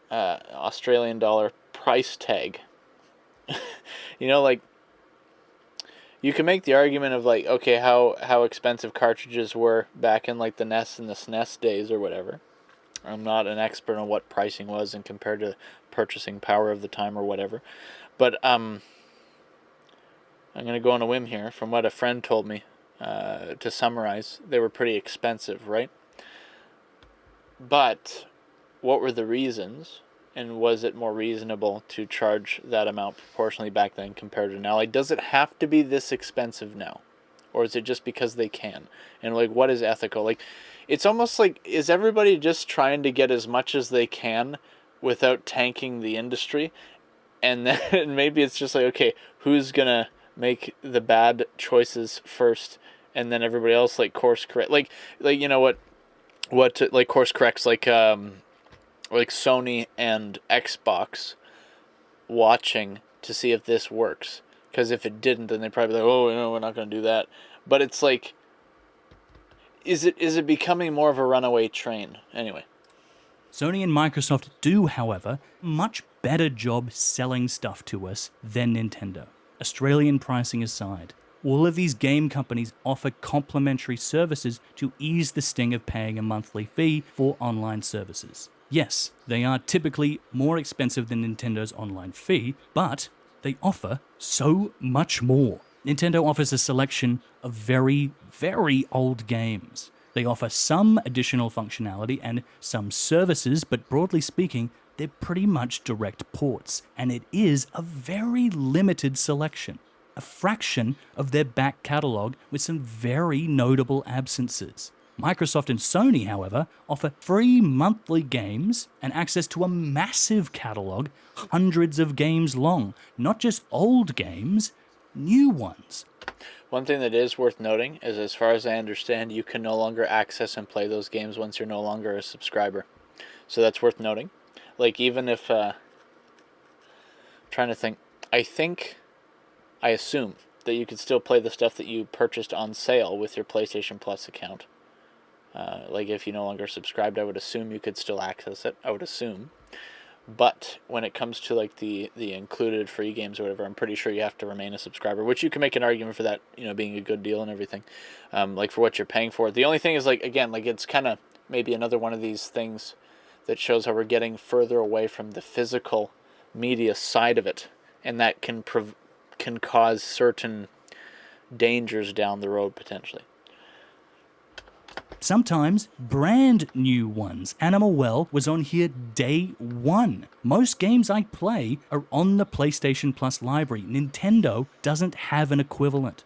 Australian dollar price tag? Like, you can make the argument of like, okay, how expensive cartridges were back in like the NES and the SNES days or whatever. I'm not an expert on what pricing was and compared to purchasing power of the time or whatever. But I'm going to go on a whim here. From what a friend told me, to summarize, they were pretty expensive, right? But what were the reasons? And was it more reasonable to charge that amount proportionally back then compared to now? Like, does it have to be this expensive now? Or is it just because they can? And, like, what is ethical? Like, it's almost like, is everybody just trying to get as much as they can without tanking the industry? And then maybe it's just like, okay, who's going to make the bad choices first? And then everybody else, like, course correct. Like you know what like, course corrects, like Sony and Xbox watching to see if this works. Because if it didn't, then they'd probably be like, oh, no, we're not going to do that. But it's like, is it becoming more of a runaway train? Anyway. Sony and Microsoft do, however, much better job selling stuff to us than Nintendo. Australian pricing aside, all of these game companies offer complimentary services to ease the sting of paying a monthly fee for online services. Yes, they are typically more expensive than Nintendo's online fee, but they offer so much more. Nintendo offers a selection of very, very old games. They offer some additional functionality and some services, but broadly speaking, they're pretty much direct ports, and it is a very limited selection. A fraction of their back catalogue with some very notable absences. Microsoft and Sony, however, offer free monthly games and access to a massive catalogue, hundreds of games long. Not just old games, new ones. One thing that is worth noting is, as far as I understand, you can no longer access and play those games once you're no longer a subscriber. So that's worth noting. Like, even if trying to think. I assume that you could still play the stuff that you purchased on sale with your PlayStation Plus account. Like if you no longer subscribed, I would assume you could still access it. I would assume. But when it comes to like the included free games or whatever, I'm pretty sure you have to remain a subscriber, which you can make an argument for that, being a good deal and everything, like for what you're paying for. The only thing is, like, again, like it's kind of maybe another one of these things that shows how we're getting further away from the physical media side of it, and that can cause certain dangers down the road potentially. Sometimes brand new ones. Animal Well was on here day one. Most games I play are on the PlayStation Plus library. Nintendo doesn't have an equivalent.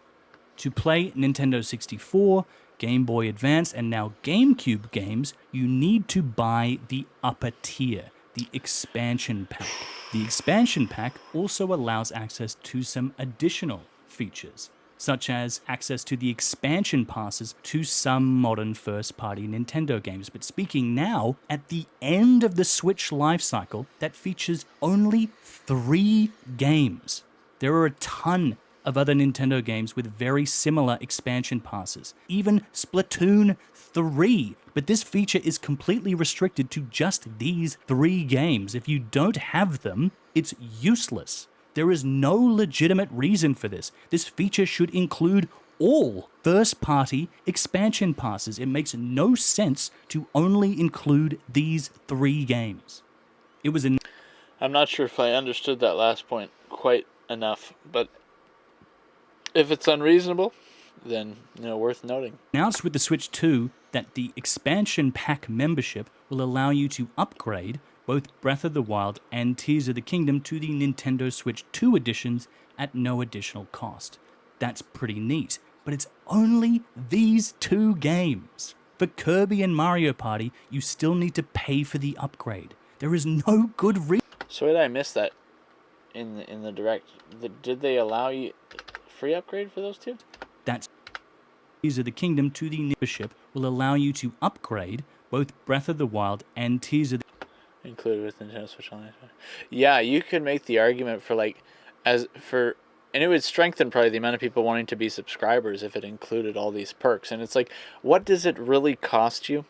To play Nintendo 64, Game Boy Advance, and now GameCube games, you need to buy the upper tier, the expansion pack. The expansion pack also allows access to some additional features, such as access to the expansion passes to some modern first-party Nintendo games. But speaking now, at the end of the Switch lifecycle, that features only 3 games. There are a ton of other Nintendo games with very similar expansion passes, even Splatoon 3. But this feature is completely restricted to just these 3 games. If you don't have them, it's useless. There is no legitimate reason for this. This feature should include all first-party expansion passes. It makes no sense to only include these 3 games. It was I'm not sure if I understood that last point quite enough, but if it's unreasonable, then worth noting. Announced with the Switch 2 that the expansion pack membership will allow you to upgrade both Breath of the Wild and Tears of the Kingdom to the Nintendo Switch 2 editions at no additional cost. That's pretty neat, but it's only these 2 games. For Kirby and Mario Party, you still need to pay for the upgrade. There is no good reason. So did I miss that in the direct? Did they allow you free upgrade for those 2? That's Tears of the Kingdom to the membership will allow you to upgrade both Breath of the Wild and Tears of the Included with Nintendo Switch Online. Yeah, you could make the argument for and it would strengthen probably the amount of people wanting to be subscribers if it included all these perks. And it's like, what does it really cost you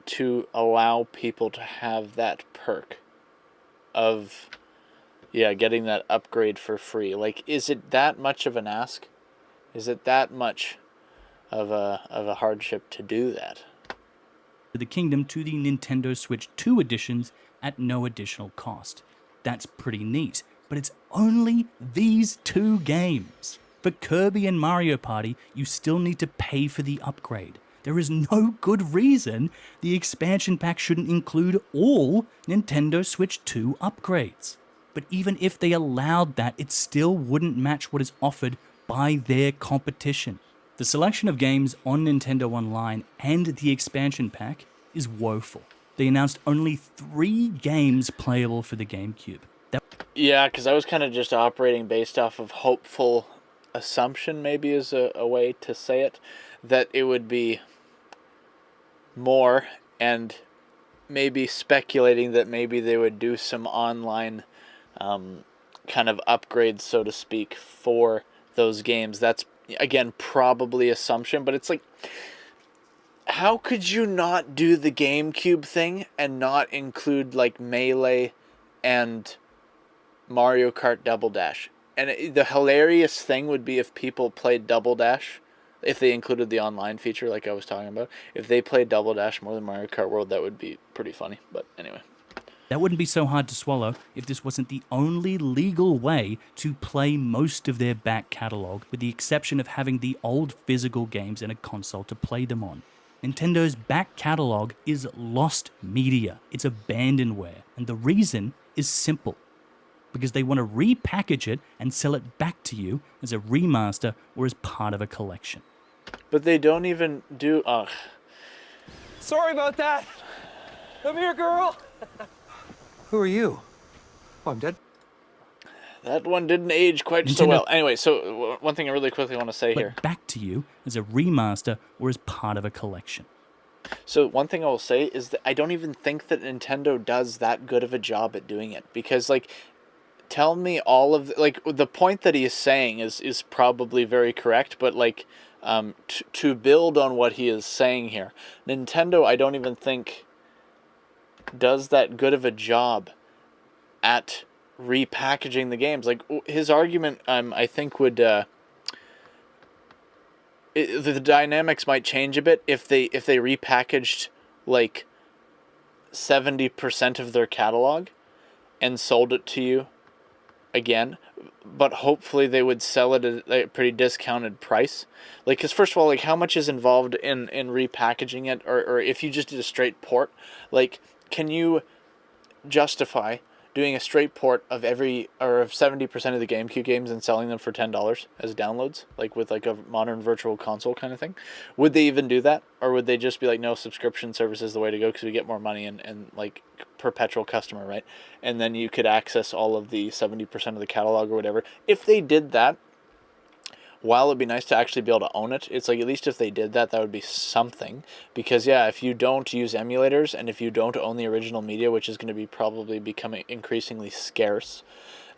to allow people to have that perk of, getting that upgrade for free? Like, is it that much of an ask? Is it that much of a hardship to do that? the Kingdom to the Nintendo Switch 2 editions at no additional cost. That's pretty neat, but it's only these 2 games. For Kirby and Mario Party, you still need to pay for the upgrade. There is no good reason the expansion pack shouldn't include all Nintendo Switch 2 upgrades. But even if they allowed that, it still wouldn't match what is offered by their competition. The selection of games on Nintendo Online and the expansion pack is woeful. They announced only 3 games playable for the GameCube. Yeah, because I was kind of just operating based off of hopeful assumption, maybe is a way to say it, that it would be more, and maybe speculating that maybe they would do some online kind of upgrades, so to speak, for those games. That's, again, probably assumption, but it's like, how could you not do the GameCube thing and not include like Melee and Mario Kart Double Dash? And the hilarious thing would be if people played Double Dash, if they included the online feature like I was talking about. If they played Double Dash more than Mario Kart World, that would be pretty funny. But anyway. That wouldn't be so hard to swallow if this wasn't the only legal way to play most of their back catalogue, with the exception of having the old physical games in a console to play them on. Nintendo's back catalogue is lost media. It's abandonware. And the reason is simple. Because they want to repackage it and sell it back to you as a remaster or as part of a collection. But they don't even do... Sorry about that. Come here, girl. Who are you? Oh, I'm dead. That one didn't age quite so well. Anyway, so one thing I really quickly want to say here. Back to you as a remaster or as part of a collection. So one thing I will say is that I don't even think that Nintendo does that good of a job at doing it. Because, like, tell me all of like the point that he is saying is probably very correct, but like to build on what he is saying here, Nintendo, I don't even think does that good of a job at repackaging the games. Like his argument, I think would the dynamics might change a bit if they repackaged like 70% of their catalog and sold it to you again, but hopefully they would sell it at a pretty discounted price. Like, because first of all, like, how much is involved in repackaging it, or if you just did a straight port, like, can you justify doing a straight port of of 70% of the GameCube games and selling them for $10 as downloads, like with like a modern virtual console kind of thing? Would they even do that, or would they just be like, no, subscription service is the way to go because we get more money and like perpetual customer, right? And then you could access all of the 70% of the catalog or whatever. If they did that, while it'd be nice to actually be able to own it, it's like at least if they did that, that would be something. Because yeah, if you don't use emulators and if you don't own the original media, which is going to be probably becoming increasingly scarce,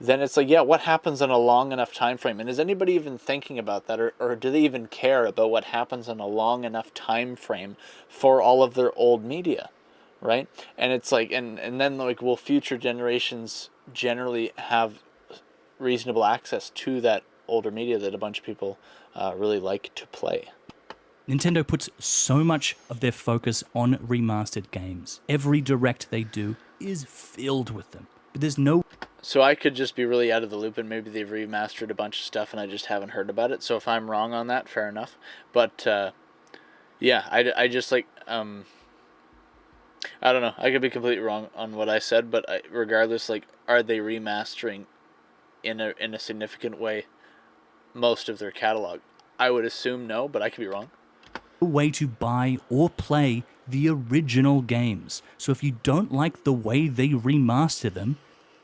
then it's like, yeah, what happens in a long enough time frame? And is anybody even thinking about that, or do they even care about what happens in a long enough time frame for all of their old media, right? And it's like, and then like, will future generations generally have reasonable access to that older media that a bunch of people really like to play? Nintendo puts so much of their focus on remastered games. Every direct they do is filled with them. But there's no... So I could just be really out of the loop and maybe they've remastered a bunch of stuff and I just haven't heard about it. So if I'm wrong on that, fair enough. But yeah, I just like... I don't know. I could be completely wrong on what I said, but regardless, like, are they remastering in a significant way most of their catalog? I would assume no, but I could be wrong. Way to buy or play the original games. So if you don't like the way they remaster them,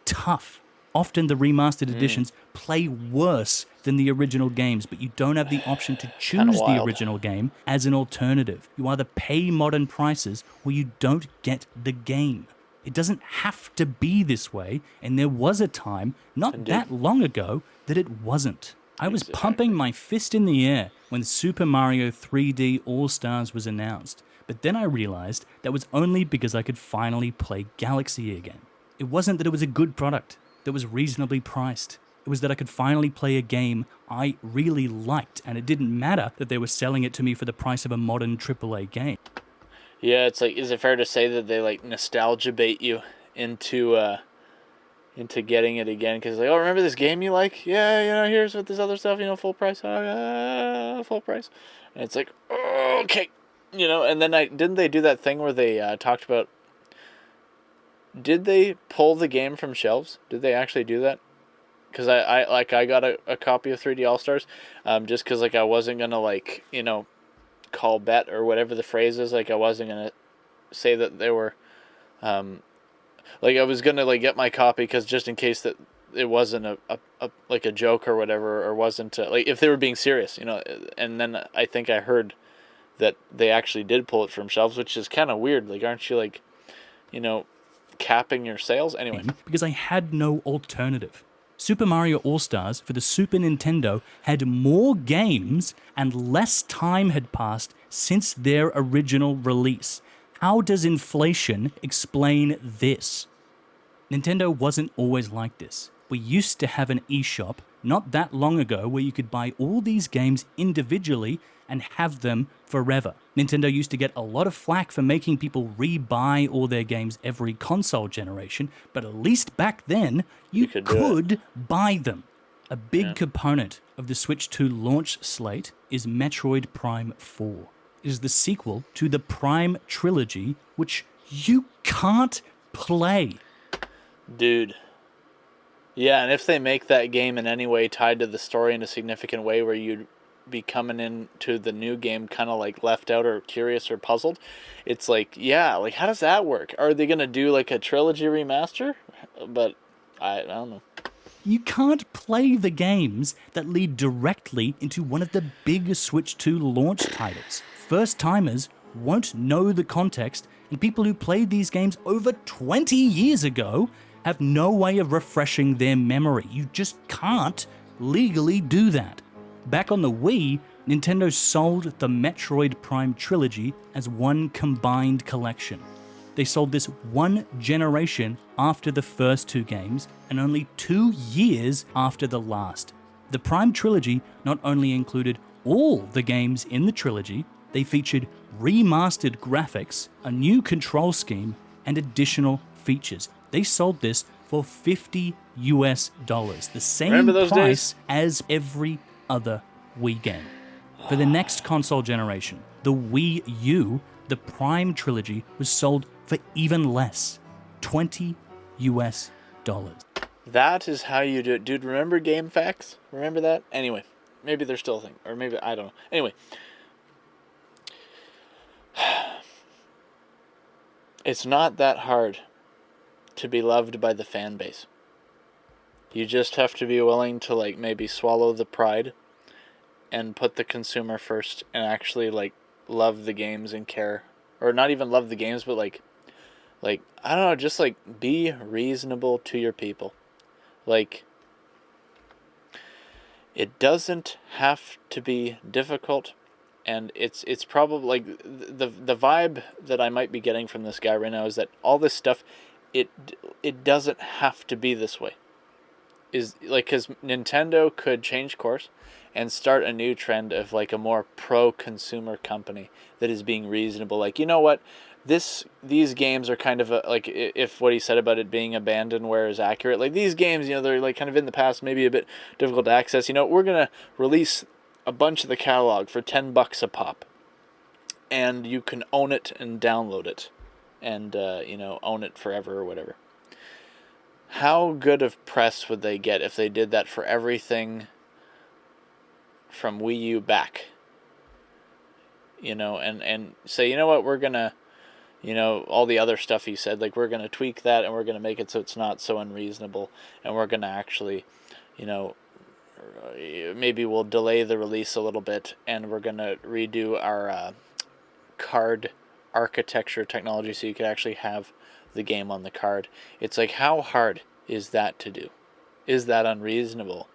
tough. Often the remastered editions play worse than the original games, but you don't have the option to choose the original game as an alternative. You either pay modern prices or you don't get the game. It doesn't have to be this way, and there was a time, not that long ago, that it wasn't. I was pumping my fist in the air when Super Mario 3D All-Stars was announced, but then I realized that was only because I could finally play Galaxy again. It wasn't that it was a good product that was reasonably priced. It was that I could finally play a game I really liked, and it didn't matter that they were selling it to me for the price of a modern AAA game. Yeah, it's like, is it fair to say that they like nostalgia bait you into getting it again? Because like, oh, remember this game you like? Yeah, you know, here's with this other stuff, you know, full price, full price. And it's like, oh, okay, you know. And then didn't they do that thing where they talked about? Did they pull the game from shelves? Did they actually do that? Because I got a copy of 3D All Stars, just because like I wasn't gonna like, you know, call bet or whatever the phrase is. Like I wasn't gonna say that they were, like I was gonna like get my copy because just in case that it wasn't a like a joke or whatever, or wasn't like if they were being serious, you know. And then I think I heard that they actually did pull it from shelves, which is kind of weird. Like, aren't you like, you know, capping your sales anyway? Because I had no alternative. Super Mario All-Stars for the Super Nintendo had more games and less time had passed since their original release. How does inflation explain this? Nintendo wasn't always like this. We used to have an eShop not that long ago where you could buy all these games individually and have them forever. Nintendo used to get a lot of flack for making people re-buy all their games every console generation, but at least back then, you could buy them. A big component of the Switch 2 launch slate is Metroid Prime 4. It is the sequel to the Prime trilogy, which you can't play. Dude. Yeah, and if they make that game in any way tied to the story in a significant way where you'd be coming into the new game kind of like left out or curious or puzzled, it's like, yeah, like how does that work? Are they going to do like a trilogy remaster? But I don't know. You can't play the games that lead directly into one of the big Switch 2 launch titles. First-timers won't know the context, and people who played these games over 20 years ago have no way of refreshing their memory. You just can't legally do that. Back on the Wii, Nintendo sold the Metroid Prime trilogy as one combined collection. They sold this one generation after the first two games and only 2 years after the last. The Prime trilogy not only included all the games in the trilogy, they featured remastered graphics, a new control scheme, and additional features. They sold this for $50 US, the same price as every other Wii game. For the next console generation, the Wii U, the Prime trilogy was sold for even less, $20 US. That is how you do it. Dude, remember GameFAQs? Remember that? Anyway, maybe they're still a thing. Or maybe, I don't know. Anyway. It's not that hard to be loved by the fan base. You just have to be willing to, like, maybe swallow the pride and put the consumer first and actually, like, love the games and care. Or not even love the games, but, like, I don't know, just, like, be reasonable to your people. Like, it doesn't have to be difficult, and it's probably, like, the vibe that I might be getting from this guy right now is that all this stuff, it doesn't have to be this way. Is, like, because Nintendo could change course and start a new trend of, like, a more pro-consumer company that is being reasonable. Like, you know what? These games are kind of like, if what he said about it being abandonware is accurate, like, these games, you know, they're, like, kind of in the past, maybe a bit difficult to access. You know, we're gonna release a bunch of the catalog for $10 a pop, and you can own it and download it, and you know, own it forever or whatever. How good of press would they get if they did that for everything from Wii U back? You know, and say, you know what, we're gonna, you know, all the other stuff he said, like, we're going to tweak that and we're going to make it so it's not so unreasonable, and we're going to actually, you know, maybe we'll delay the release a little bit, and we're going to redo our card architecture technology so you could actually have the game on the card. It's like, how hard is that to do? Is that unreasonable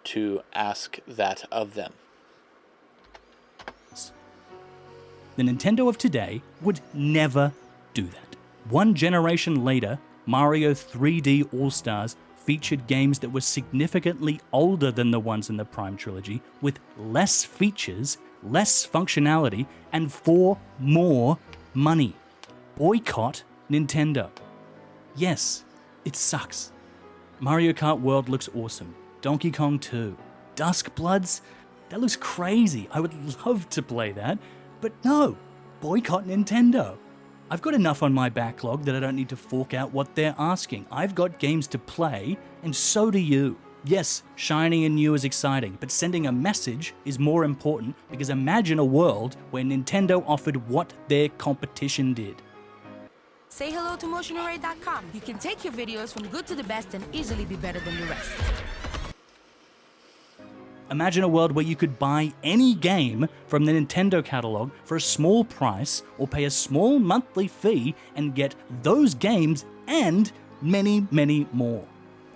to ask that of them? The Nintendo of today would never do that. One generation later, Mario 3D All-Stars featured games that were significantly older than the ones in the Prime trilogy, with less features, less functionality, and for more money. Boycott Nintendo. Yes, it sucks. Mario Kart World looks awesome. Donkey Kong 2. Dusk Bloods? That looks crazy. I would love to play that. But no, boycott Nintendo. I've got enough on my backlog that I don't need to fork out what they're asking. I've got games to play, and so do you. Yes, shiny and new is exciting, but sending a message is more important, because imagine a world where Nintendo offered what their competition did. Say hello to MotionArray.com. You can take your videos from good to the best and easily be better than the rest. Imagine a world where you could buy any game from the Nintendo catalog for a small price, or pay a small monthly fee and get those games and many, many more.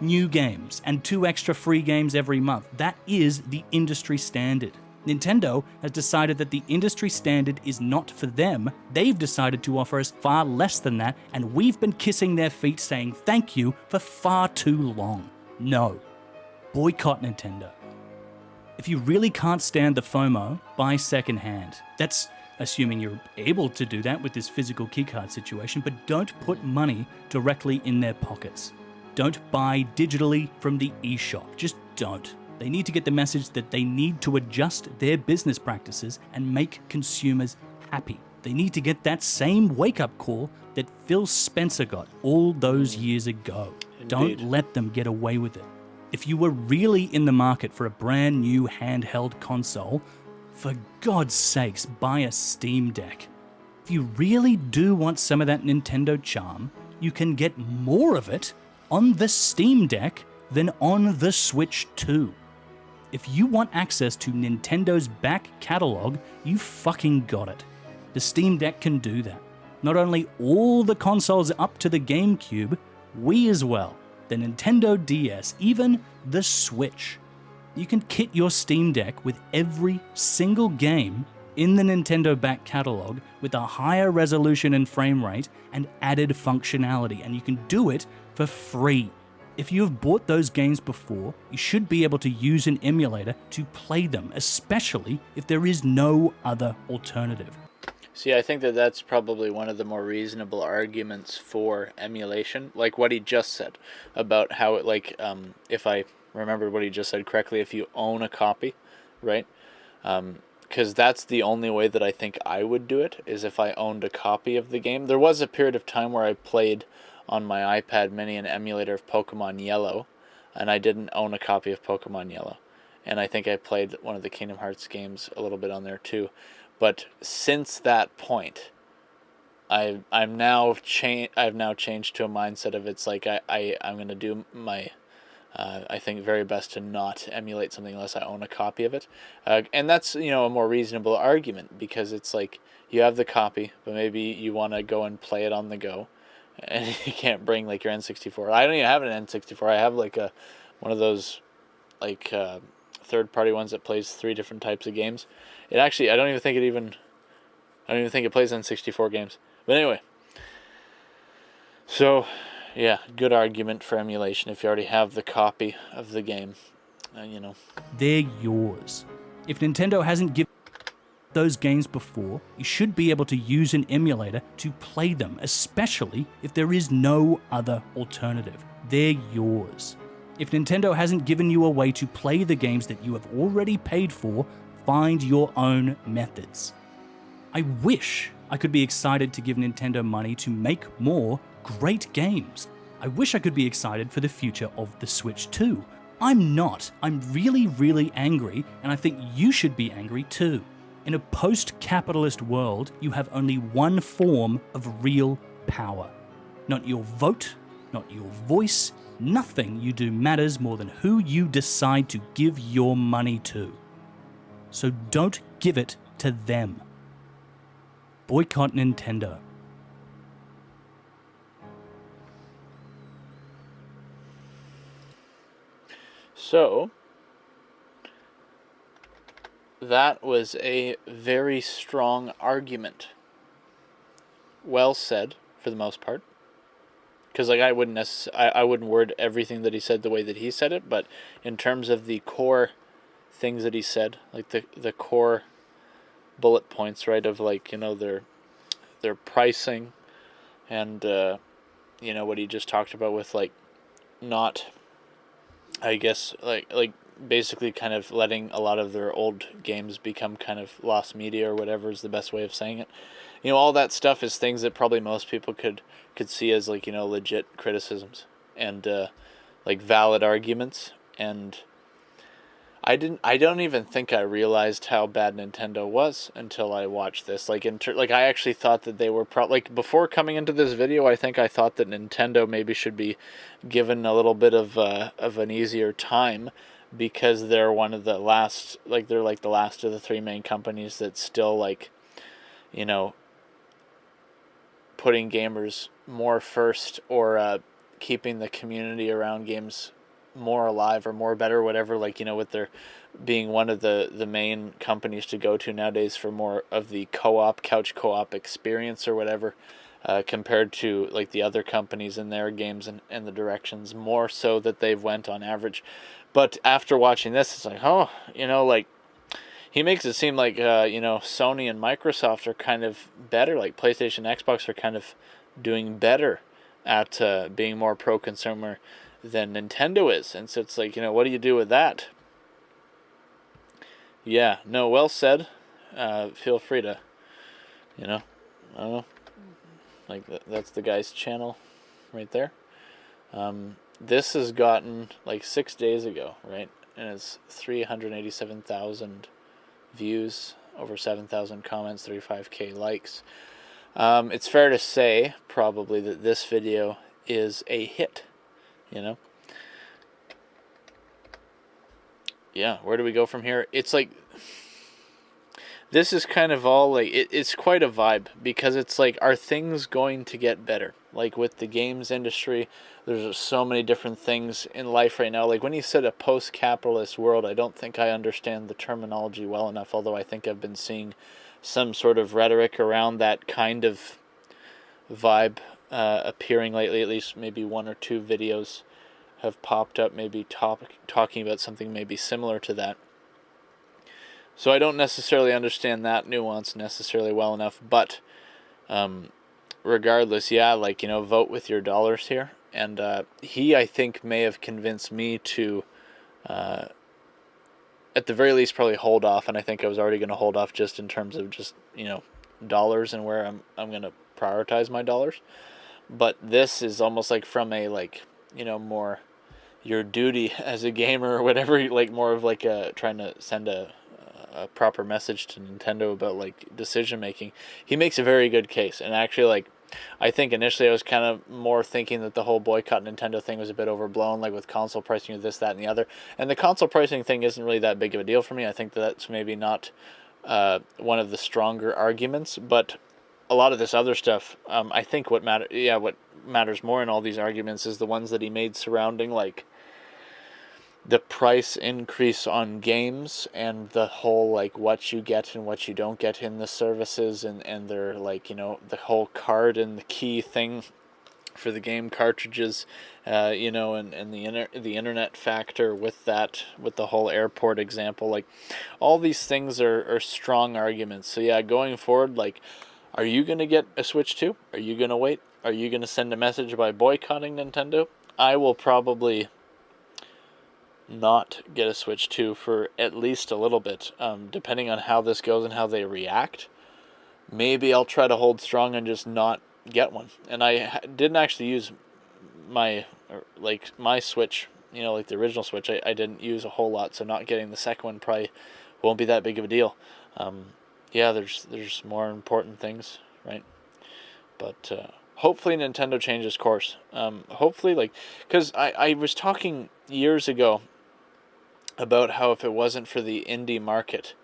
New games and 2 extra free games every month. That is the industry standard. Nintendo has decided that the industry standard is not for them. They've decided to offer us far less than that, and we've been kissing their feet saying thank you for far too long. No. Boycott Nintendo. If you really can't stand the FOMO, buy secondhand. That's assuming you're able to do that with this physical keycard situation, but don't put money directly in their pockets. Don't buy digitally from the eShop. Just don't. They need to get the message that they need to adjust their business practices and make consumers happy. They need to get that same wake-up call that Phil Spencer got all those years ago. Indeed. Don't let them get away with it. If you were really in the market for a brand new handheld console, for God's sakes, buy a Steam Deck. If you really do want some of that Nintendo charm, you can get more of it on the Steam Deck than on the Switch 2. If you want access to Nintendo's back catalog, you fucking got it. The Steam Deck can do that. Not only all the consoles up to the GameCube, Wii as well, the Nintendo DS, even the Switch. You can kit your Steam Deck with every single game in the Nintendo back catalog with a higher resolution and frame rate and added functionality, and you can do it for free. If you have bought those games before, you should be able to use an emulator to play them, especially if there is no other alternative. See, I think that that's probably one of the more reasonable arguments for emulation, like what he just said about how it, like, if I remember what he just said correctly, if you own a copy, right? Because that's the only way that I think I would do it, is if I owned a copy of the game. There was a period of time where I played on my iPad mini an emulator of Pokemon Yellow, and I didn't own a copy of Pokemon Yellow. And I think I played one of the Kingdom Hearts games a little bit on there too. But since that point, I've now changed to a mindset of, it's like I'm going to do my I think very best to not emulate something unless I own a copy of it. And that's, a more reasonable argument, because it's like you have the copy, but maybe you want to go and play it on the go, and you can't bring like your N64. I don't even have an N64. I have like one of those like third-party ones that plays 3 different types of games. It actually, I don't even think it plays N64 games. But anyway, so yeah, good argument for emulation if you already have the copy of the game. They're yours. If Nintendo hasn't given those games before, you should be able to use an emulator to play them, especially if there is no other alternative. They're yours. If Nintendo hasn't given you a way to play the games that you have already paid for, find your own methods. I wish I could be excited to give Nintendo money to make more great games. I wish I could be excited for the future of the Switch too. I'm not. I'm really, really angry, and I think you should be angry too. In a post-capitalist world, you have only one form of real power. Not your vote, not your voice, nothing you do matters more than who you decide to give your money to. So don't give it to them. Boycott Nintendo. So, that was a very strong argument. Well said, for the most part. Because like I wouldn't word everything that he said the way that he said it, but in terms of the core things that he said, like the core bullet points, right, of like, their pricing, and what he just talked about with like not, I guess, like basically kind of letting a lot of their old games become kind of lost media, or whatever is the best way of saying it. All that stuff is things that probably most people could see as like, legit criticisms and like valid arguments. And I don't even think I realized how bad Nintendo was until I watched this. Like I actually thought that they were like before coming into this video, I think I thought that Nintendo maybe should be given a little bit of an easier time, because they're one of the last, like they're like the last of the 3 main companies that's still like, putting gamers more first, or keeping the community around games more alive or more better, whatever, like, with their being one of the main companies to go to nowadays for more of the couch co-op experience or whatever, compared to like the other companies in their games and the directions more so that they've went on average. But after watching this, it's like, oh, like he makes it seem like, Sony and Microsoft are kind of better, like PlayStation, Xbox are kind of doing better at being more pro-consumer than Nintendo is. And so it's like, what do you do with that? Yeah, no, well said. Feel free to, I don't know, like that's the guy's channel right there. This has gotten like 6 days ago, right? And it's 387,000 views, over 7,000 comments, 35k likes. It's fair to say probably that this video is a hit, Yeah, where do we go from here? It's like, this is kind of all like, it's quite a vibe, because it's like, are things going to get better? like with the games industry. There's just so many different things in life right now. Like when you said a post-capitalist world, I don't think I understand the terminology well enough, although I think I've been seeing some sort of rhetoric around that kind of vibe appearing lately. At least maybe 1 or 2 videos have popped up, maybe talking about something maybe similar to that. So I don't necessarily understand that nuance necessarily well enough, but regardless, yeah, like, you know, vote with your dollars here. And he, I think, may have convinced me to, at the very least, probably hold off. And I think I was already going to hold off just in terms of just, you know, dollars and where I'm going to prioritize my dollars. But this is almost like from a, like, you know, more your duty as a gamer or whatever, like more of like trying to send a proper message to Nintendo about like decision making. He makes a very good case, and actually, like, I think initially I was kind of more thinking that the whole boycott Nintendo thing was a bit overblown, like with console pricing of this, that, and the other. And the console pricing thing isn't really that big of a deal for me. I think that's maybe not one of the stronger arguments, but a lot of this other stuff, I think what matters more in all these arguments is the ones that he made surrounding like the price increase on games and the whole like what you get and what you don't get in the services, and they're like, you know, the whole card and the key thing for the game cartridges, you know, and the internet factor with that, with the whole airport example. Like all these things are strong arguments. So yeah, going forward, like, are you going to get a Switch 2? Are you going to wait? Are you going to send a message by boycotting Nintendo? I will probably not get a Switch 2 for at least a little bit, depending on how this goes and how they react. Maybe I'll try to hold strong and just not get one. And I didn't actually use my Switch, you know, like the original Switch. I didn't use a whole lot, so not getting the second one probably won't be that big of a deal. Yeah, there's more important things, right? But hopefully Nintendo changes course. Hopefully, like, because I was talking years ago about how if it wasn't for the indie market,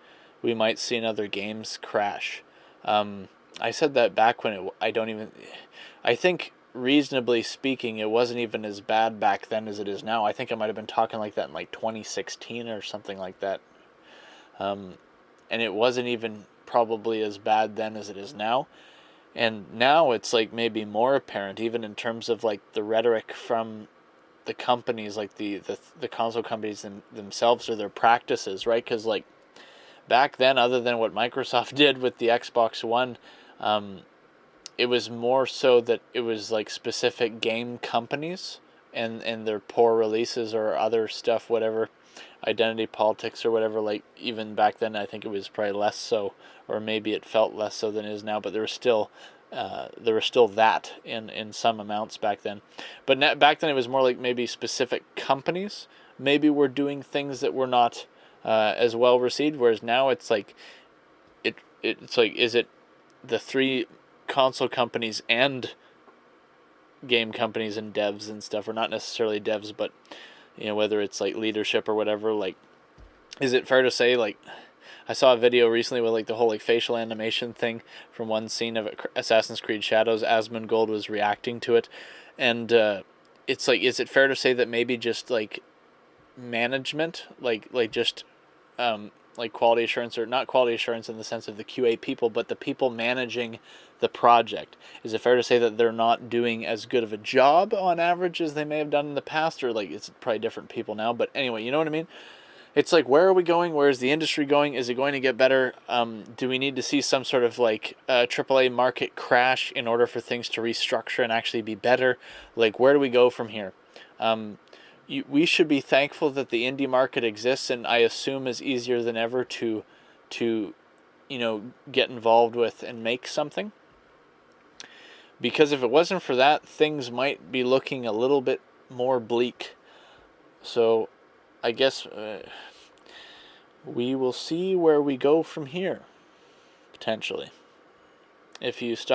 we might see another games crash. I said that back when I think reasonably speaking, it wasn't even as bad back then as it is now. I think I might have been talking like that in like 2016 or something like that. And it wasn't even probably as bad then as it is now. And now it's like maybe more apparent, even in terms of like the rhetoric from the companies, like the console companies themselves, or their practices, right? Because like back then, other than what Microsoft did with the Xbox One, it was more so that it was like specific game companies and their poor releases or other stuff, whatever, identity politics or whatever. Like even back then, I think it was probably less so, or maybe it felt less so than it is now, but there was still that in some amounts back then. But back then it was more like maybe specific companies maybe were doing things that were not as well received, whereas now it's like it's like, is it the 3 console companies and game companies and devs and stuff, or not necessarily devs, but you know, whether it's like leadership or whatever, like, is it fair to say, like, I saw a video recently with like the whole like facial animation thing from one scene of Assassin's Creed Shadows. Asmongold was reacting to it, and it's like, is it fair to say that maybe just like management, like just like quality assurance, or not quality assurance in the sense of the QA people, but the people managing the project, is it fair to say that they're not doing as good of a job on average as they may have done in the past? Or like, it's probably different people now, but anyway, you know what I mean? It's like, where are we going? Where is the industry going? Is it going to get better? Do we need to see some sort of like AAA market crash in order for things to restructure and actually be better? Like, where do we go from here? We should be thankful that the indie market exists, and I assume is easier than ever to you know, get involved with and make something. Because if it wasn't for that, things might be looking a little bit more bleak. So I guess we will see where we go from here, potentially. If you stuck